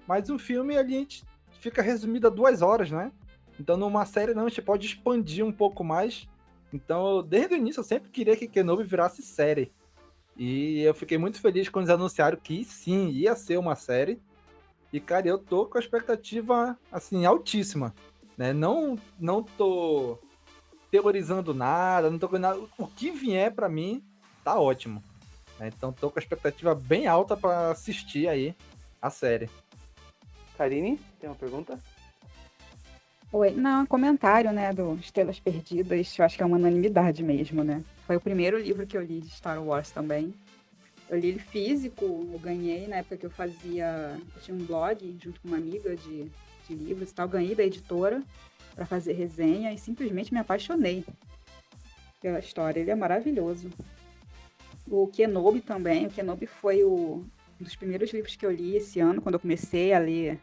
mas um filme ali a gente fica resumido a 2 horas, né? Então numa série não, a gente pode expandir um pouco mais. Então, desde o início eu sempre queria que Kenobi virasse série. E eu fiquei muito feliz quando eles anunciaram que sim, ia ser uma série. E, cara, eu tô com a expectativa, assim, altíssima, né? Não tô teorizando nada, não tô com nada. O que vier pra mim, tá ótimo. Então tô com a expectativa bem alta pra assistir aí a série. Karine, tem uma pergunta? Oi, não, comentário, né, do Estrelas Perdidas, eu acho que é uma unanimidade mesmo, né? Foi o primeiro livro que eu li de Star Wars também. Eu li ele físico, eu ganhei na época que eu tinha um blog junto com uma amiga de livros e tal, ganhei da editora para fazer resenha e simplesmente me apaixonei pela história, ele é maravilhoso. O Kenobi também, o Kenobi foi o Um dos primeiros livros que eu li esse ano, quando eu comecei a ler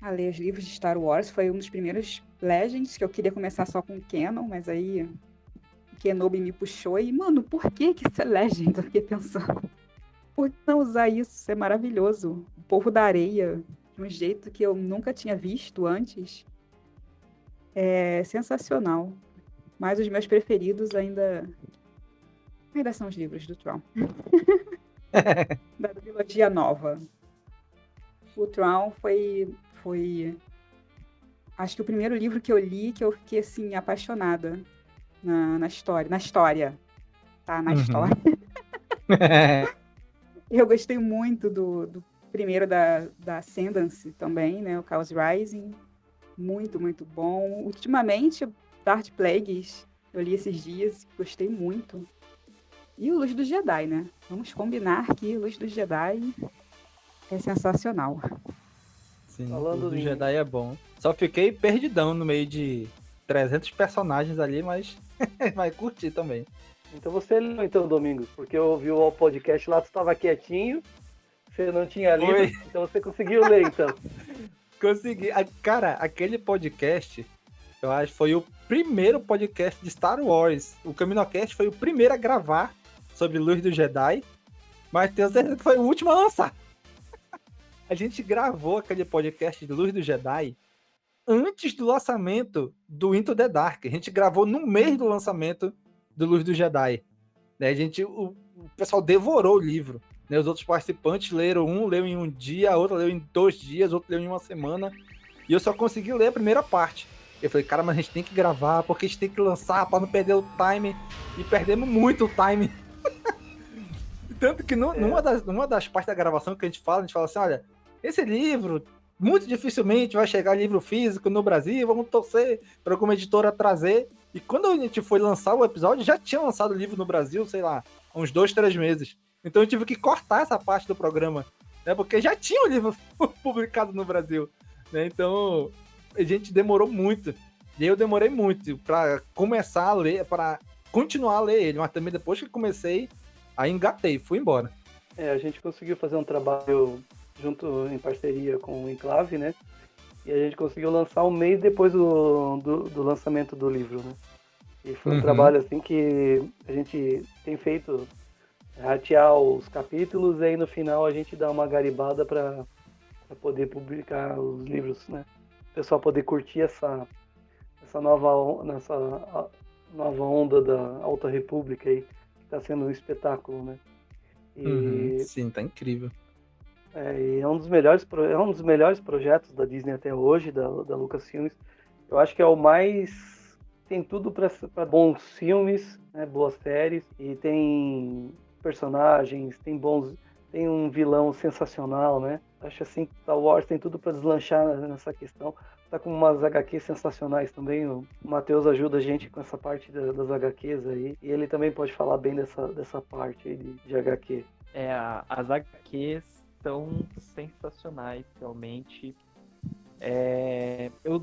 os livros de Star Wars, foi um dos primeiros Legends, que eu queria começar só com Canon, mas aí o Kenobi me puxou e, mano, por que isso é Legend? Eu fiquei pensando, por que não usar isso? Isso é maravilhoso. O Povo da Areia, de um jeito que eu nunca tinha visto antes, é sensacional. Mas os meus preferidos ainda são os livros do Thrawn. Da trilogia nova. O Thrawn foi acho que o primeiro livro que eu li que eu fiquei assim apaixonada na história. Tá, na história. Eu gostei muito do primeiro da Ascendancy também, né? O Chaos Rising. Muito, muito bom. Ultimamente, Dark Plagueis, eu li esses dias, gostei muito. E o Luz do Jedi, né? Vamos combinar que Luz do Jedi é sensacional. Sim, Falando o do em- Jedi é bom. Só fiquei perdidão no meio de 300 personagens ali, mas vai curtir também. Então você leu então, Domingos, porque eu ouvi o podcast lá, tu estava quietinho, você não tinha lido, Oi. então você conseguiu ler então. Consegui. Cara, aquele podcast, eu acho que foi o primeiro podcast de Star Wars. O CaminoCast foi o primeiro a gravar sobre Luz do Jedi, mas tenho certeza que foi o último a lançar. A gente gravou aquele podcast de Luz do Jedi antes do lançamento do Into the Dark. A gente gravou no mês do lançamento do Luz do Jedi. Né? O pessoal devorou o livro. Né? Os outros participantes leram leu em um dia, outro leu em 2 dias, outro leu em uma semana. E eu só consegui ler a primeira parte. Eu falei, cara, mas a gente tem que gravar, porque a gente tem que lançar para não perder o time. E perdemos muito o time. Tanto que numa das partes da gravação que a gente fala assim, olha, esse livro, muito dificilmente vai chegar livro físico no Brasil, vamos torcer para alguma editora trazer. E quando a gente foi lançar o episódio, já tinha lançado o livro no Brasil, sei lá, há uns 2, 3 meses. Então eu tive que cortar essa parte do programa, né, porque já tinha o livro publicado no Brasil. Né, então a gente demorou muito. E eu demorei muito para começar a ler, para continuar a ler ele. Mas também depois que comecei, aí engatei, fui embora. A gente conseguiu fazer um trabalho junto em parceria com o Enclave, né? E a gente conseguiu lançar um mês depois do lançamento do livro, né? E foi um trabalho assim que a gente tem feito, ratear os capítulos, e aí no final a gente dá uma garibada para poder publicar os livros, né? O pessoal poder curtir essa nova onda da Alta República aí, que está sendo um espetáculo, né? E Sim, tá incrível. e é um dos melhores projetos da Disney até hoje, da Lucasfilmes. Eu acho que é o mais... Tem tudo para bons filmes, né, boas séries, e tem personagens, tem um vilão sensacional, né? Acho assim que Star Wars tem tudo para deslanchar nessa questão. Tá com umas HQs sensacionais também. O Matheus ajuda a gente com essa parte das HQs aí. E ele também pode falar bem dessa parte aí de HQ. As HQs são sensacionais, realmente. Eu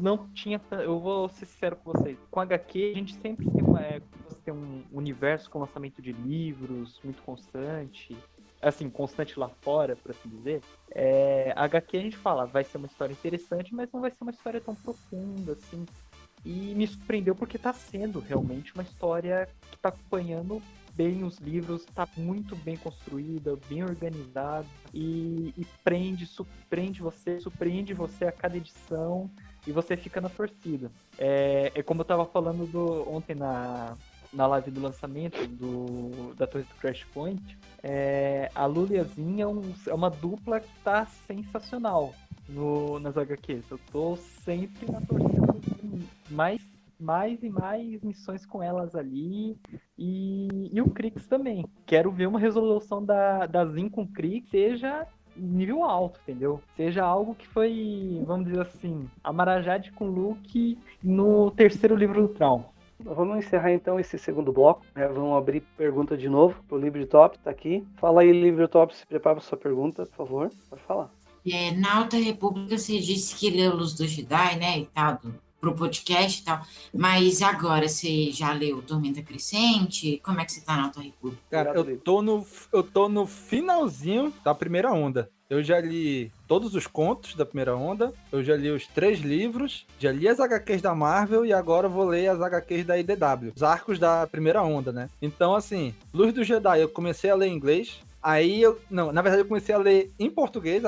vou ser sincero com vocês. Com HQ, a gente sempre tem um universo com lançamento de livros muito constante. Assim, constante lá fora, por assim dizer. HQ a gente fala, vai ser uma história interessante, mas não vai ser uma história tão profunda, assim. E me surpreendeu porque tá sendo realmente uma história que tá acompanhando bem os livros, tá muito bem construída, bem organizada e surpreende você a cada edição e você fica na torcida. Como eu tava falando ontem na live do lançamento da Torre do Crash Point, a Lula e a Zin é uma dupla que tá sensacional nas HQs. Eu tô sempre na torcida mais e mais missões com elas ali. E o Krix também. Quero ver uma resolução da Zin com o Krix seja nível alto, entendeu? Seja algo que foi, vamos dizer assim, a Marajade com Luke no terceiro livro do Thrawn. Vamos encerrar então esse segundo bloco, né? Vamos abrir pergunta de novo pro LibreTop, tá aqui. Fala aí, LibreTop, se prepara para sua pergunta, por favor, pode falar. Na Alta República você disse que leu Luz do Jedi, né, e tal, pro podcast e tal. Mas agora, você já leu Tormenta Crescente? Como é que você tá na Alta República? Cara, eu tô no finalzinho da primeira onda. Eu já li todos os contos da primeira onda, eu já li os 3 livros, já li as HQs da Marvel e agora eu vou ler as HQs da IDW, os arcos da primeira onda, né? Então, assim, Luz do Jedi, eu comecei a ler em inglês, na verdade eu comecei a ler em português,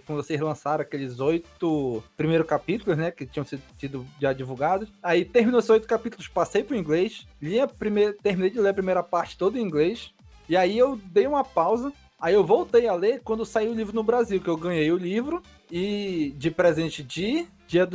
quando vocês lançaram aqueles 8 primeiros capítulos, né, que tinham sido já divulgados. Aí terminou esses 8 capítulos, passei pro inglês, terminei de ler a primeira parte toda em inglês, e aí eu dei uma pausa. Aí eu voltei a ler quando saiu o livro no Brasil, que eu ganhei o livro e de presente de dia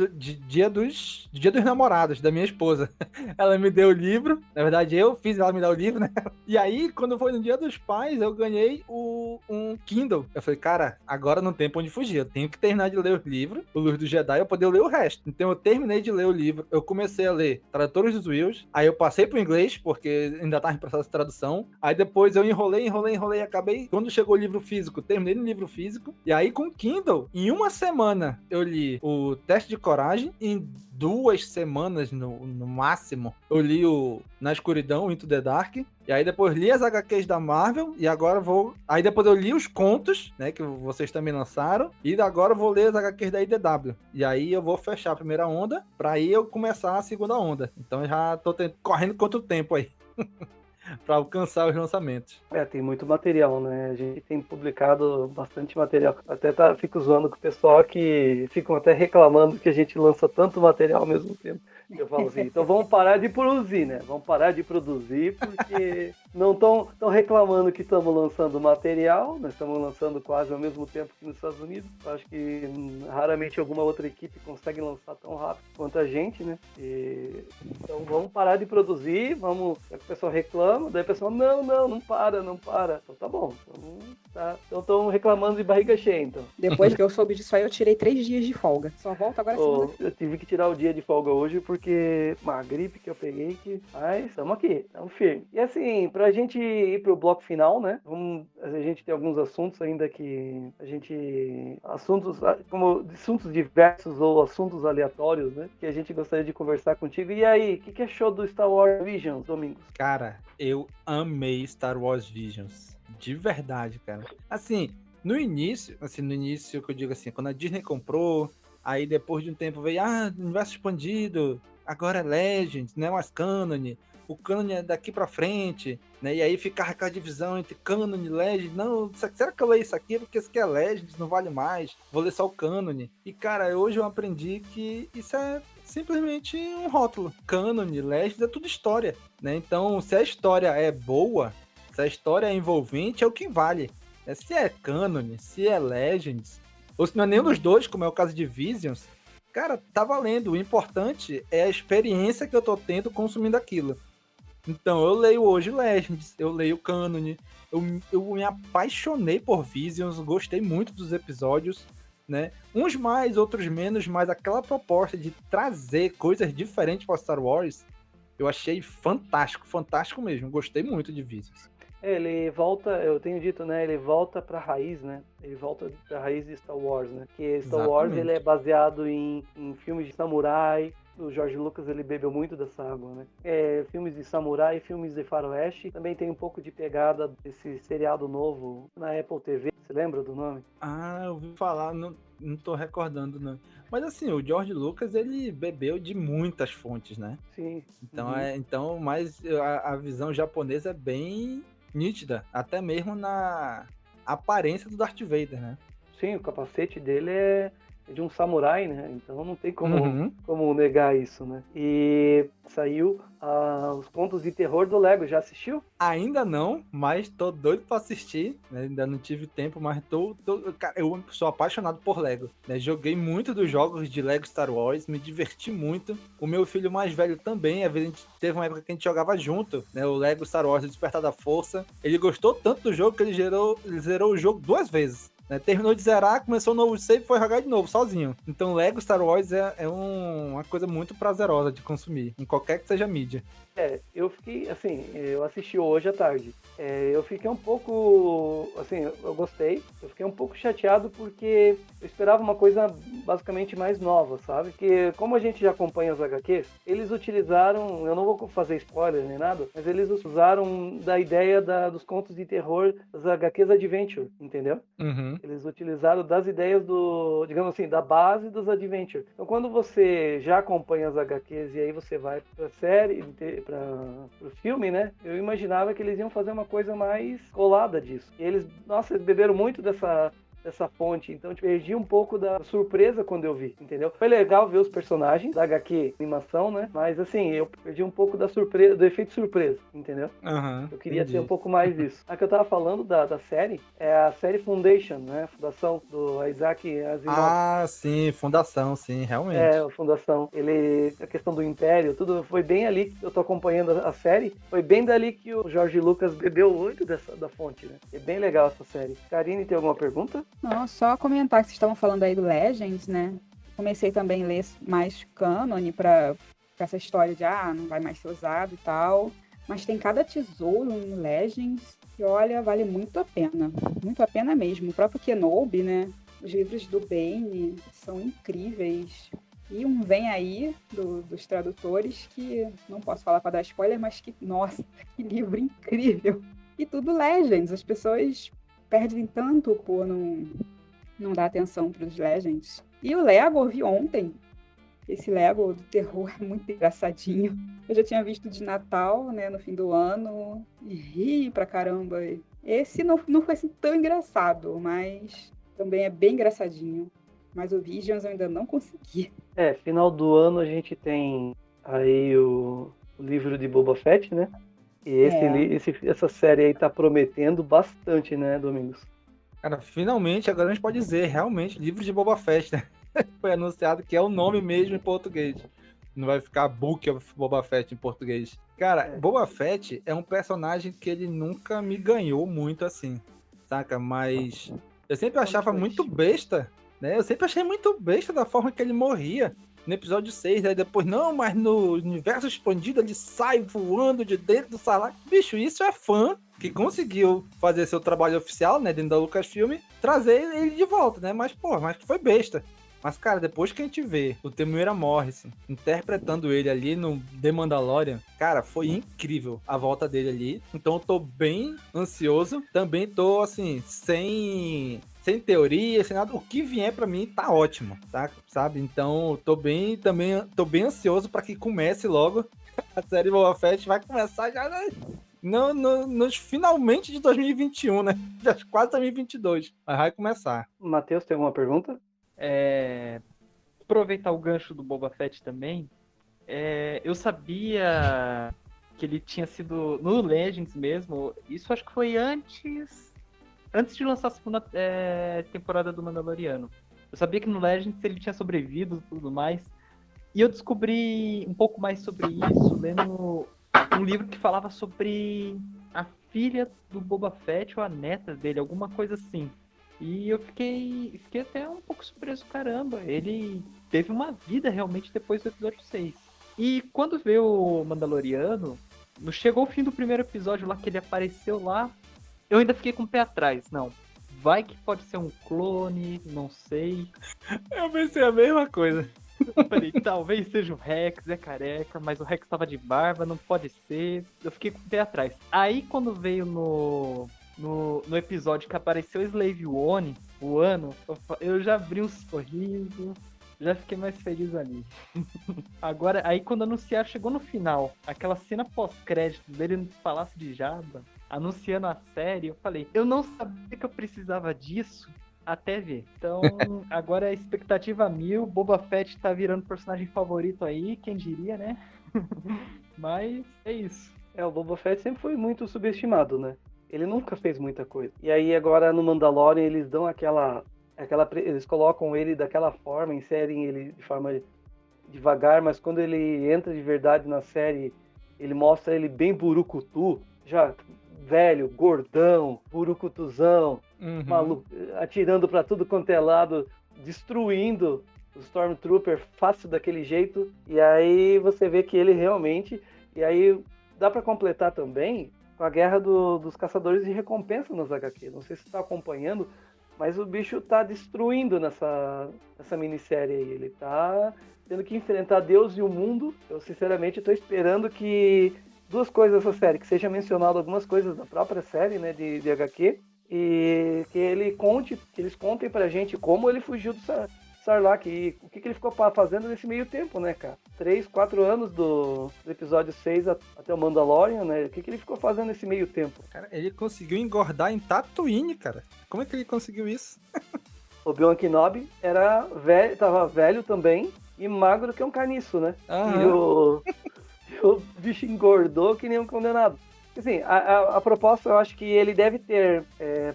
dos namorados, da minha esposa. Ela me deu o livro, na verdade eu fiz ela me dar o livro, né? E aí, quando foi no Dia dos Pais, eu ganhei um Kindle. Eu falei, cara, agora não tem pra onde fugir, eu tenho que terminar de ler o livro, o Luz do Jedi, pra poder ler o resto. Então eu terminei de ler o livro, eu comecei a ler Tradutores dos Wills, aí eu passei pro inglês, porque ainda tava em processo de tradução, aí depois eu enrolei, e acabei, quando chegou o livro físico, terminei no livro físico, e aí com o Kindle, em uma semana, eu li o Teste de Coragem, em 2 semanas no máximo, eu li o Na Escuridão, Into the Dark, e aí depois li as HQs da Marvel, e agora aí depois eu li os contos, né, que vocês também lançaram, e agora eu vou ler as HQs da IDW, e aí eu vou fechar a primeira onda, pra aí eu começar a segunda onda, então eu já tô correndo contra o tempo aí. Para alcançar os lançamentos. Tem muito material, né? A gente tem publicado bastante material. Até fico zoando com o pessoal que ficam até reclamando que a gente lança tanto material ao mesmo tempo. Eu falo assim, então vamos parar de produzir, né? Vamos parar de produzir porque não estão reclamando que estamos lançando material, nós estamos lançando quase ao mesmo tempo que nos Estados Unidos. Eu acho que raramente alguma outra equipe consegue lançar tão rápido quanto a gente, né? Então vamos parar de produzir, vamos... O pessoal reclama, daí o pessoal, não para. Então tá bom, então estão reclamando de barriga cheia, então. Depois que eu soube disso aí, eu tirei 3 dias de folga. Só volto agora segunda. Eu tive que tirar o dia de folga hoje porque uma gripe que eu peguei, mas estamos aqui, estamos firmes. E assim, pra gente ir pro bloco final, né? A gente tem alguns assuntos ainda que a gente... Assuntos diversos ou assuntos aleatórios, né? Que a gente gostaria de conversar contigo. E aí, o que achou do Star Wars Visions, Domingos? Cara, eu amei Star Wars Visions. De verdade, cara. Assim, no início que eu digo assim, quando a Disney comprou, aí depois de um tempo veio, universo expandido, agora é Legends, não é mais Canon, o Canon é daqui pra frente, né? E aí ficava aquela divisão entre Canon e Legends, não, será que eu leio isso aqui? Porque isso aqui é Legends, não vale mais, vou ler só o Canon. E cara, hoje eu aprendi que isso é simplesmente um rótulo. Canon, Legends, é tudo história, né? Então, se a história é boa, se a história é envolvente, é o que vale. Se é Canon, se é Legends, ou se não é nenhum dos dois, como é o caso de Visions, cara, tá valendo. O importante é a experiência que eu tô tendo consumindo aquilo. Então, eu leio hoje Legends, eu leio Canon, eu me apaixonei por Visions, gostei muito dos episódios, né? Uns mais, outros menos, mas aquela proposta de trazer coisas diferentes para Star Wars, eu achei fantástico mesmo. Gostei muito de Visions. Ele volta, eu tenho dito, né? Ele volta pra raiz, né? Ele volta pra raiz de Star Wars, né? Que Star Wars, ele é baseado em filmes de samurai. O George Lucas, ele bebeu muito dessa água, né? Filmes de samurai, filmes de faroeste. Também tem um pouco de pegada desse seriado novo na Apple TV. Você lembra do nome? Eu ouvi falar, não tô recordando, não. Mas assim, o George Lucas, ele bebeu de muitas fontes, né? Sim. Então, mas a visão japonesa é bem nítida, até mesmo na aparência do Darth Vader, né? Sim, o capacete dele é de um samurai, né? Então não tem como negar isso, né? E saiu os contos de terror do Lego. Já assistiu? Ainda não, mas tô doido pra assistir, né? Ainda não tive tempo, mas cara, eu sou apaixonado por Lego, né? Joguei muito dos jogos de Lego Star Wars, me diverti muito. O meu filho mais velho também, às vezes teve uma época que a gente jogava junto, né? O Lego Star Wars, o Despertar da Força. Ele gostou tanto do jogo que ele zerou o jogo 2 vezes. né? Terminou de zerar, começou um novo save e foi jogar de novo, sozinho. Então Lego Star Wars é uma coisa muito prazerosa de consumir, em qualquer que seja a mídia. Eu fiquei, assim, eu assisti hoje à tarde. Eu fiquei um pouco, assim, eu gostei. Eu fiquei um pouco chateado porque eu esperava uma coisa basicamente mais nova, sabe? Porque como a gente já acompanha os HQs, eles utilizaram, eu não vou fazer spoiler nem nada, mas eles usaram da ideia dos contos de terror das HQs Adventure, entendeu? Uhum. Eles utilizaram das ideias digamos assim, da base dos Adventure. Então, quando você já acompanha as HQs e aí você vai pra série, pro filme, né? Eu imaginava que eles iam fazer uma coisa mais colada disso. E eles beberam muito dessa fonte, então eu perdi um pouco da surpresa quando eu vi, entendeu? Foi legal ver os personagens da HQ animação, né? Mas assim, eu perdi um pouco da surpresa, do efeito surpresa, entendeu? Uhum, Eu queria ter entendi. um pouco mais disso. A que eu tava falando da série é a série Foundation, né? Fundação do Isaac Asimov. Ah, sim, Fundação, sim, realmente. A Fundação. A questão do Império, tudo foi bem ali. Eu tô acompanhando a série. Foi bem dali que o Jorge Lucas bebeu muito da fonte, né? É bem legal essa série. Karine, tem alguma pergunta? Não, só comentar que vocês estavam falando aí do Legends, né? Comecei também a ler mais cânone pra essa história de, não vai mais ser usado e tal. Mas tem cada tesouro no Legends que, olha, vale muito a pena. Muito a pena mesmo. O próprio Kenobi, né? Os livros do Bane são incríveis. E vem aí dos tradutores que, não posso falar para dar spoiler, mas que, nossa, que livro incrível. E tudo Legends. As pessoas perdem tanto por não dar atenção para os Legends. E o Lego, eu vi ontem. Esse Lego do terror é muito engraçadinho. Eu já tinha visto de Natal, né, no fim do ano, e ri pra caramba. Esse não foi assim tão engraçado, mas também é bem engraçadinho. Mas o Visions eu ainda não consegui. Final do ano a gente tem aí o livro de Boba Fett, né? E essa série aí tá prometendo bastante, né, Domingos? Cara, finalmente, agora a gente pode dizer, realmente, livro de Boba Fett, né? Foi anunciado que é o nome mesmo em português. Não vai ficar Book of Boba Fett em português. Cara, Boba Fett é um personagem que ele nunca me ganhou muito assim, saca? Mas eu sempre achava muito besta, né? Eu sempre achei muito besta da forma que ele morria. No episódio 6, aí depois, não, mas no universo expandido ele sai voando de dentro do salário. Bicho, isso é fã que conseguiu fazer seu trabalho oficial, né, dentro da Lucasfilm, trazer ele de volta, né? Mas, mas foi besta. Mas, cara, depois que a gente vê o Temuera Morrison interpretando ele ali no The Mandalorian, cara, foi incrível a volta dele ali. Então eu tô bem ansioso. Também tô, assim, sem teoria, sem nada. O que vier pra mim tá ótimo, sabe? Então tô bem ansioso pra que comece logo a série Boba Fett. Vai começar já nos finalmente de 2021, né? Já quase 2022. Mas vai começar. Matheus, tem alguma pergunta? Aproveitar o gancho do Boba Fett também. Eu sabia que ele tinha sido no Legends mesmo. Isso acho que foi antes de lançar a segunda temporada do Mandaloriano. Eu sabia que no Legends ele tinha sobrevivido e tudo mais. E eu descobri um pouco mais sobre isso lendo um livro que falava sobre a filha do Boba Fett ou a neta dele, alguma coisa assim. E eu fiquei até um pouco surpreso, caramba. Ele teve uma vida realmente depois do episódio 6. E quando veio o Mandaloriano, chegou o fim do primeiro episódio lá que ele apareceu lá, eu ainda fiquei com o pé atrás. Não, vai que pode ser um clone, não sei. Eu pensei a mesma coisa. Eu falei, talvez seja o Rex, é careca, mas o Rex tava de barba, não pode ser. Eu fiquei com o pé atrás. Aí quando veio no episódio que apareceu Slave One, o ano, eu já abri um sorriso, já fiquei mais feliz ali. Agora, aí quando anunciaram, chegou no final, aquela cena pós-crédito dele no Palácio de Jabba, anunciando a série, eu falei, eu não sabia que eu precisava disso até ver. Então, agora a expectativa 1000, Boba Fett tá virando personagem favorito aí, quem diria, né? Mas é isso. O Boba Fett sempre foi muito subestimado, né? Ele nunca fez muita coisa. E aí agora no Mandalorian eles dão eles colocam ele daquela forma, inserem ele de forma devagar, mas quando ele entra de verdade na série, ele mostra ele bem burucutu, já velho, gordão, burucutuzão. Uhum. maluco, atirando pra tudo quanto é lado, destruindo o Stormtrooper fácil daquele jeito. E aí você vê que ele realmente... E aí dá pra completar também com a guerra dos caçadores de recompensa nos HQ. Não sei se você tá acompanhando, mas o bicho tá destruindo nessa minissérie aí. Ele tá tendo que enfrentar Deus e o mundo. Eu, sinceramente, tô esperando que duas coisas dessa série, que seja mencionado algumas coisas da própria série, né, de HQ, e que eles contem pra gente como ele fugiu do Sarlacc e o que ele ficou fazendo nesse meio tempo, né, cara? 3, 4 anos do episódio 6 até o Mandalorian, né? O que ele ficou fazendo nesse meio tempo? Cara, ele conseguiu engordar em Tatooine, cara. Como é que ele conseguiu isso? O Obi-Wan Kenobi tava velho também e magro que um caniço, né? Aham. E o bicho engordou que nem um condenado. Assim, a proposta, eu acho que ele deve ter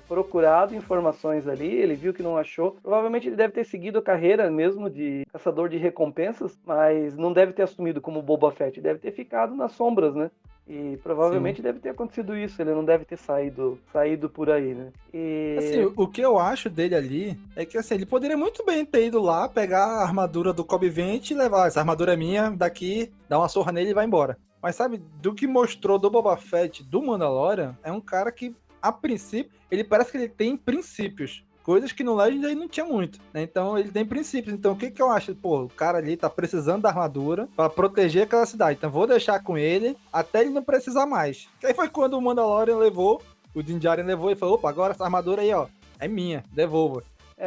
procurado informações ali, ele viu que não achou. Provavelmente ele deve ter seguido a carreira mesmo de caçador de recompensas, mas não deve ter assumido como Boba Fett, deve ter ficado nas sombras, né? E provavelmente deve ter acontecido isso, ele não deve ter saído por aí, né? E... Assim, o que eu acho dele ali é que assim, ele poderia muito bem ter ido lá, pegar a armadura do Cobb Vanth e levar, essa armadura é minha, daqui, dar uma surra nele e vai embora. Mas sabe, do que mostrou do Boba Fett, do Mandalorian, é um cara que, a princípio, ele parece que ele tem princípios. Coisas que no Legend aí não tinha muito, né? Então ele tem princípios. Então o que eu acho? Pô, o cara ali tá precisando da armadura pra proteger aquela cidade. Então vou deixar com ele até ele não precisar mais. Que aí foi quando o Mandalorian levou, o Din Djarin levou e falou, opa, agora essa armadura aí, ó, é minha, devolva.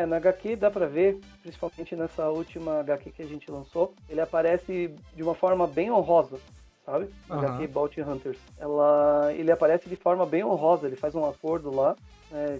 Na HQ dá pra ver, principalmente nessa última HQ que a gente lançou, ele aparece de uma forma bem honrosa, sabe? HQ Bounty Hunters. Ele aparece de forma bem honrosa, ele faz um acordo lá,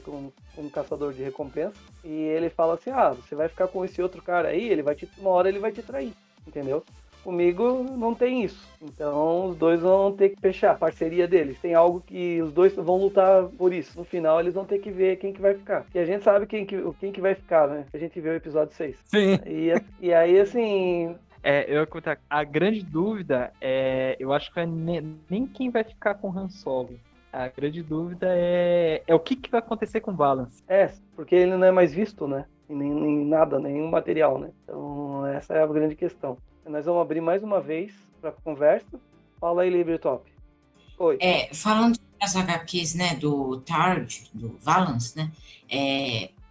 com um caçador de recompensa, e ele fala assim, você vai ficar com esse outro cara aí, uma hora ele vai te trair, entendeu? Comigo não tem isso, então os dois vão ter que fechar a parceria deles, tem algo que os dois vão lutar por isso, no final eles vão ter que ver quem que vai ficar, e a gente sabe quem que vai ficar, né? A gente viu o episódio 6. Sim. E aí, assim... eu ia comentar, a grande dúvida eu acho que nem quem vai ficar com Han Solo. A grande dúvida é o que vai acontecer com o Valance. Porque ele não é mais visto, né? Nem nada, nenhum material, né? Então, essa é a grande questão. Nós vamos abrir mais uma vez para conversa. Fala aí, Libretop. Oi. Falando das HQs, né, do Targe, do Valance, né?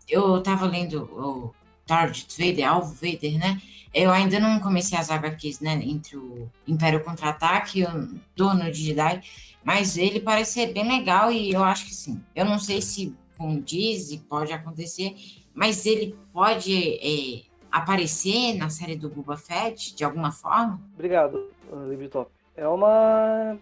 Eu tava lendo o Targe Vader, Alvo Vader, né? Eu ainda não comecei as HQs, né, entre o Império Contra-Ataque e o Dono de Jedi, mas ele parece ser bem legal e eu acho que sim. Eu não sei se com Disney pode acontecer, mas ele pode aparecer na série do Boba Fett de alguma forma? Obrigado, Libretop. É uma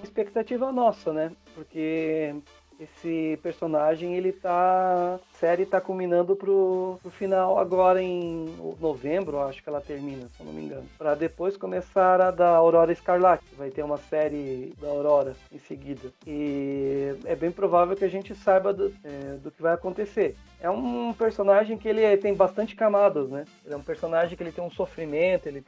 expectativa nossa, né? Porque esse personagem, a série tá culminando pro final agora em novembro, acho que ela termina, se eu não me engano. Pra depois começar a da Aurora Escarlate. Vai ter uma série da Aurora em seguida. E é bem provável que a gente saiba do que vai acontecer. É um personagem que ele tem bastante camadas, né? Ele é um personagem que ele tem um sofrimento, ele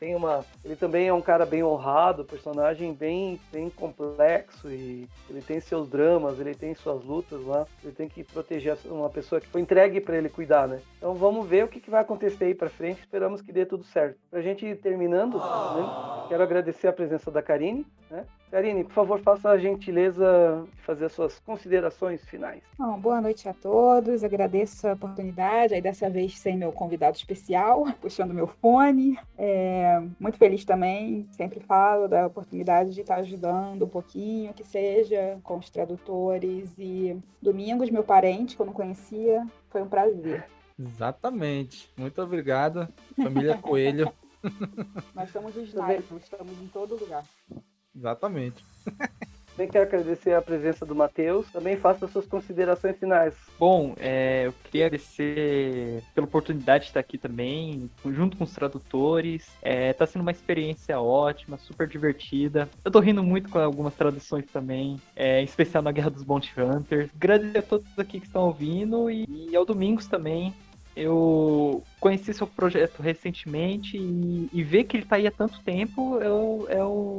também é um cara bem honrado, personagem bem complexo, e ele tem seus dramas, ele tem suas lutas lá, ele tem que proteger uma pessoa que foi entregue para ele cuidar, né? Então vamos ver o que vai acontecer aí para frente, esperamos que dê tudo certo. Pra gente ir terminando, né? Quero agradecer a presença da Karine, né? Karine, por favor, faça a gentileza de fazer as suas considerações finais. Bom, boa noite a todos, agradeço a oportunidade, aí dessa vez sem meu convidado especial, puxando meu fone. Muito feliz também, sempre falo da oportunidade de estar ajudando um pouquinho, que seja com os tradutores. E Domingos, meu parente, que eu não conhecia, foi um prazer. Exatamente, muito obrigado, família Coelho. Nós somos os Snipers, estamos em todo lugar. Exatamente. Também quero agradecer a presença do Matheus. Também faça as suas considerações finais. Bom, eu queria agradecer pela oportunidade de estar aqui também, junto com os tradutores. Tá sendo uma experiência ótima, super divertida. Eu tô rindo muito com algumas traduções também, em especial na Guerra dos Bounty Hunters. Agradecer a todos aqui que estão ouvindo e ao Domingos também Eu conheci seu projeto recentemente e ver que ele tá aí há tanto tempo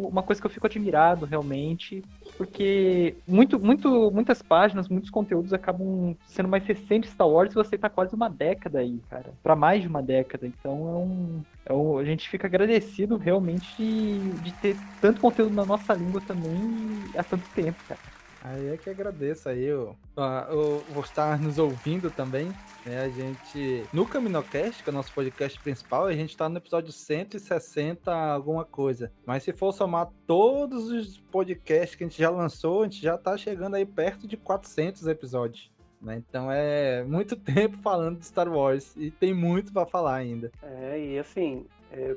uma coisa que eu fico admirado realmente, porque muitas páginas, muitos conteúdos acabam sendo mais recentes Star Wars e você tá quase uma década aí, cara, pra mais de uma década, então a gente fica agradecido realmente de ter tanto conteúdo na nossa língua também há tanto tempo, cara. Aí é que agradeço aí, eu vou estar nos ouvindo também, né, a gente, no CaminoCast, que é o nosso podcast principal, a gente tá no episódio 160 alguma coisa, mas se for somar todos os podcasts que a gente já lançou, a gente já tá chegando aí perto de 400 episódios, né, então é muito tempo falando de Star Wars, e tem muito pra falar ainda. E assim, é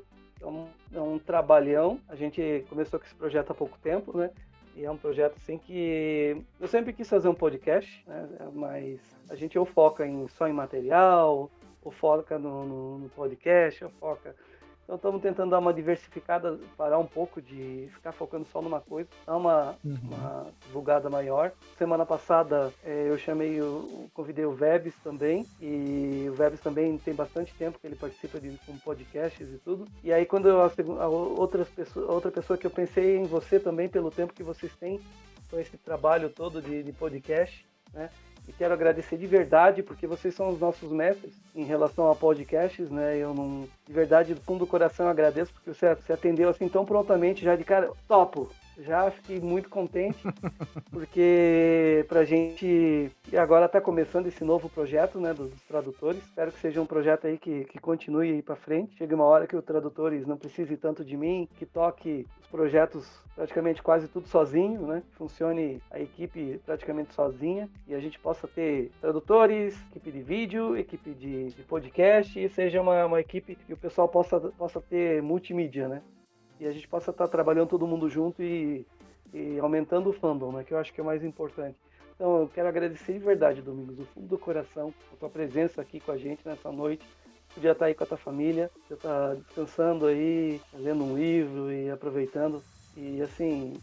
um trabalhão. A gente começou com esse projeto há pouco tempo, né? E é um projeto assim que eu sempre quis fazer um podcast, né? Mas a gente ou foca só em material, ou foca no podcast, ou foca... Então estamos tentando dar uma diversificada, parar um pouco de ficar focando só numa coisa, dar uma divulgada maior. Semana passada eu convidei o Vebs também, e o Vebs também tem bastante tempo que ele participa com podcasts e tudo. E aí quando outra pessoa que eu pensei em você também, pelo tempo que vocês têm com esse trabalho todo de podcast, né? E quero agradecer de verdade, porque vocês são os nossos mestres em relação a podcasts, né? De verdade, do fundo do coração, eu agradeço, porque você atendeu assim tão prontamente, já de cara, topo. Já fiquei muito contente, porque pra gente agora tá começando esse novo projeto, né, dos tradutores. Espero que seja um projeto aí que continue aí pra frente. Chega uma hora que o Tradutores não precise tanto de mim, que toque os projetos praticamente quase tudo sozinho, né? Funcione a equipe praticamente sozinha e a gente possa ter tradutores, equipe de vídeo, equipe de podcast, e seja uma equipe que o pessoal possa ter multimídia, né? E a gente possa estar trabalhando todo mundo junto e aumentando o fandom, né? Que eu acho que é o mais importante. Então eu quero agradecer de verdade, Domingos, do fundo do coração, a tua presença aqui com a gente nessa noite. Podia estar aí com a tua família, podia estar descansando aí, lendo um livro e aproveitando. E assim,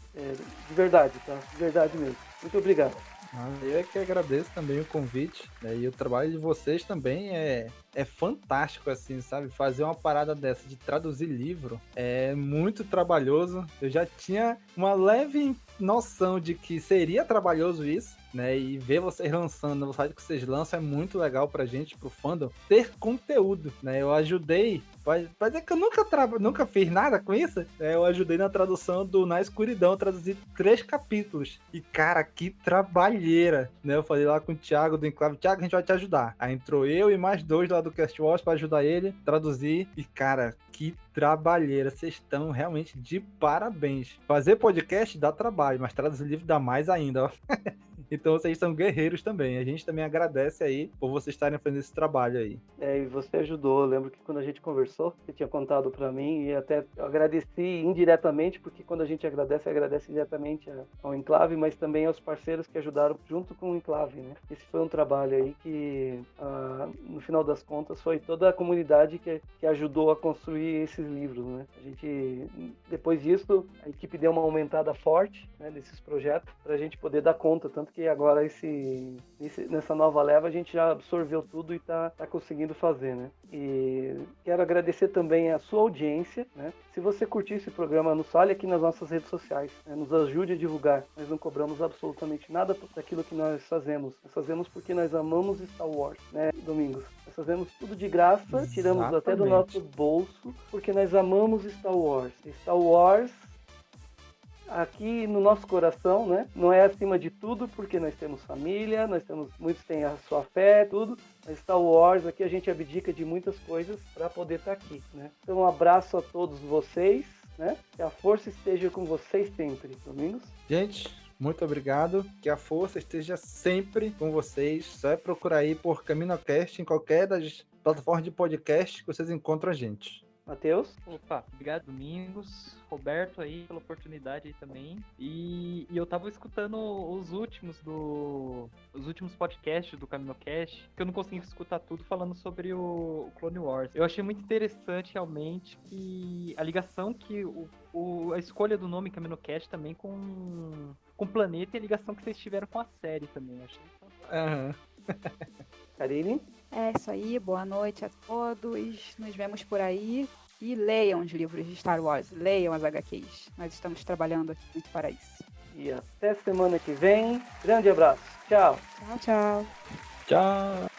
de verdade, tá? De verdade mesmo. Muito obrigado. Eu é que agradeço também o convite, né? E o trabalho de vocês também é fantástico, assim, sabe? Fazer uma parada dessa de traduzir livro é muito trabalhoso. Eu já tinha uma leve noção de que seria trabalhoso isso, né? E ver vocês lançando, a velocidade que vocês lançam é muito legal pra gente, pro fandom, ter conteúdo, né? Eu ajudei, pode dizer que eu nunca fiz nada com isso, né? Eu ajudei na tradução do Na Escuridão, traduzir 3 capítulos. E, cara, que trabalheira, né? Eu falei lá com o Thiago do Enclave, Thiago, a gente vai te ajudar. Aí entrou eu e mais 2 lá do Cast Wars pra ajudar ele a traduzir. E, cara, que trabalheira. Vocês estão realmente de parabéns. Fazer podcast dá trabalho, mas traduzir livro dá mais ainda, ó. Então vocês são guerreiros também. A gente também agradece aí por vocês estarem fazendo esse trabalho aí. E você ajudou. Eu lembro que quando a gente conversou, você tinha contado para mim e até agradeci indiretamente, porque quando a gente agradece diretamente ao Enclave, mas também aos parceiros que ajudaram junto com o Enclave, né? Esse foi um trabalho aí que, no final das contas, foi toda a comunidade que ajudou a construir esses livros, né? A gente, depois disso, a equipe deu uma aumentada forte, né, desses projetos, para a gente poder dar conta, tanto que agora nessa nova leva a gente já absorveu tudo e tá conseguindo fazer, né? E quero agradecer também a sua audiência, né? Se você curtir esse programa, nos fale aqui nas nossas redes sociais, né? Nos ajude a divulgar. Nós não cobramos absolutamente nada daquilo que nós fazemos. Nós fazemos porque nós amamos Star Wars, né, Domingos? Nós fazemos tudo de graça, tiramos até do nosso bolso, porque nós amamos Star Wars. Star Wars aqui no nosso coração, né? Não é acima de tudo, porque nós temos família, muitos têm a sua fé, tudo. Mas Star Wars, aqui a gente abdica de muitas coisas para poder estar aqui, né? Então um abraço a todos vocês, né? Que a força esteja com vocês sempre, Domingos. Gente, muito obrigado. Que a força esteja sempre com vocês. Só é procurar aí por CaminoCast em qualquer das plataformas de podcast que vocês encontram a gente. Matheus? Opa, obrigado, Domingos. Roberto aí pela oportunidade aí também. E eu tava escutando os últimos podcasts do CaminoCast, que eu não consegui escutar tudo, falando sobre o Clone Wars. Eu achei muito interessante realmente que a ligação que a escolha do nome CaminoCast também com o planeta e a ligação que vocês tiveram com a série também. Eu achei fantástico. Aham. Karine? É isso aí, boa noite a todos. Nos vemos por aí. E leiam os livros de Star Wars, leiam as HQs. Nós estamos trabalhando aqui muito para isso. E até semana que vem. Grande abraço. Tchau. Tchau, tchau. Tchau.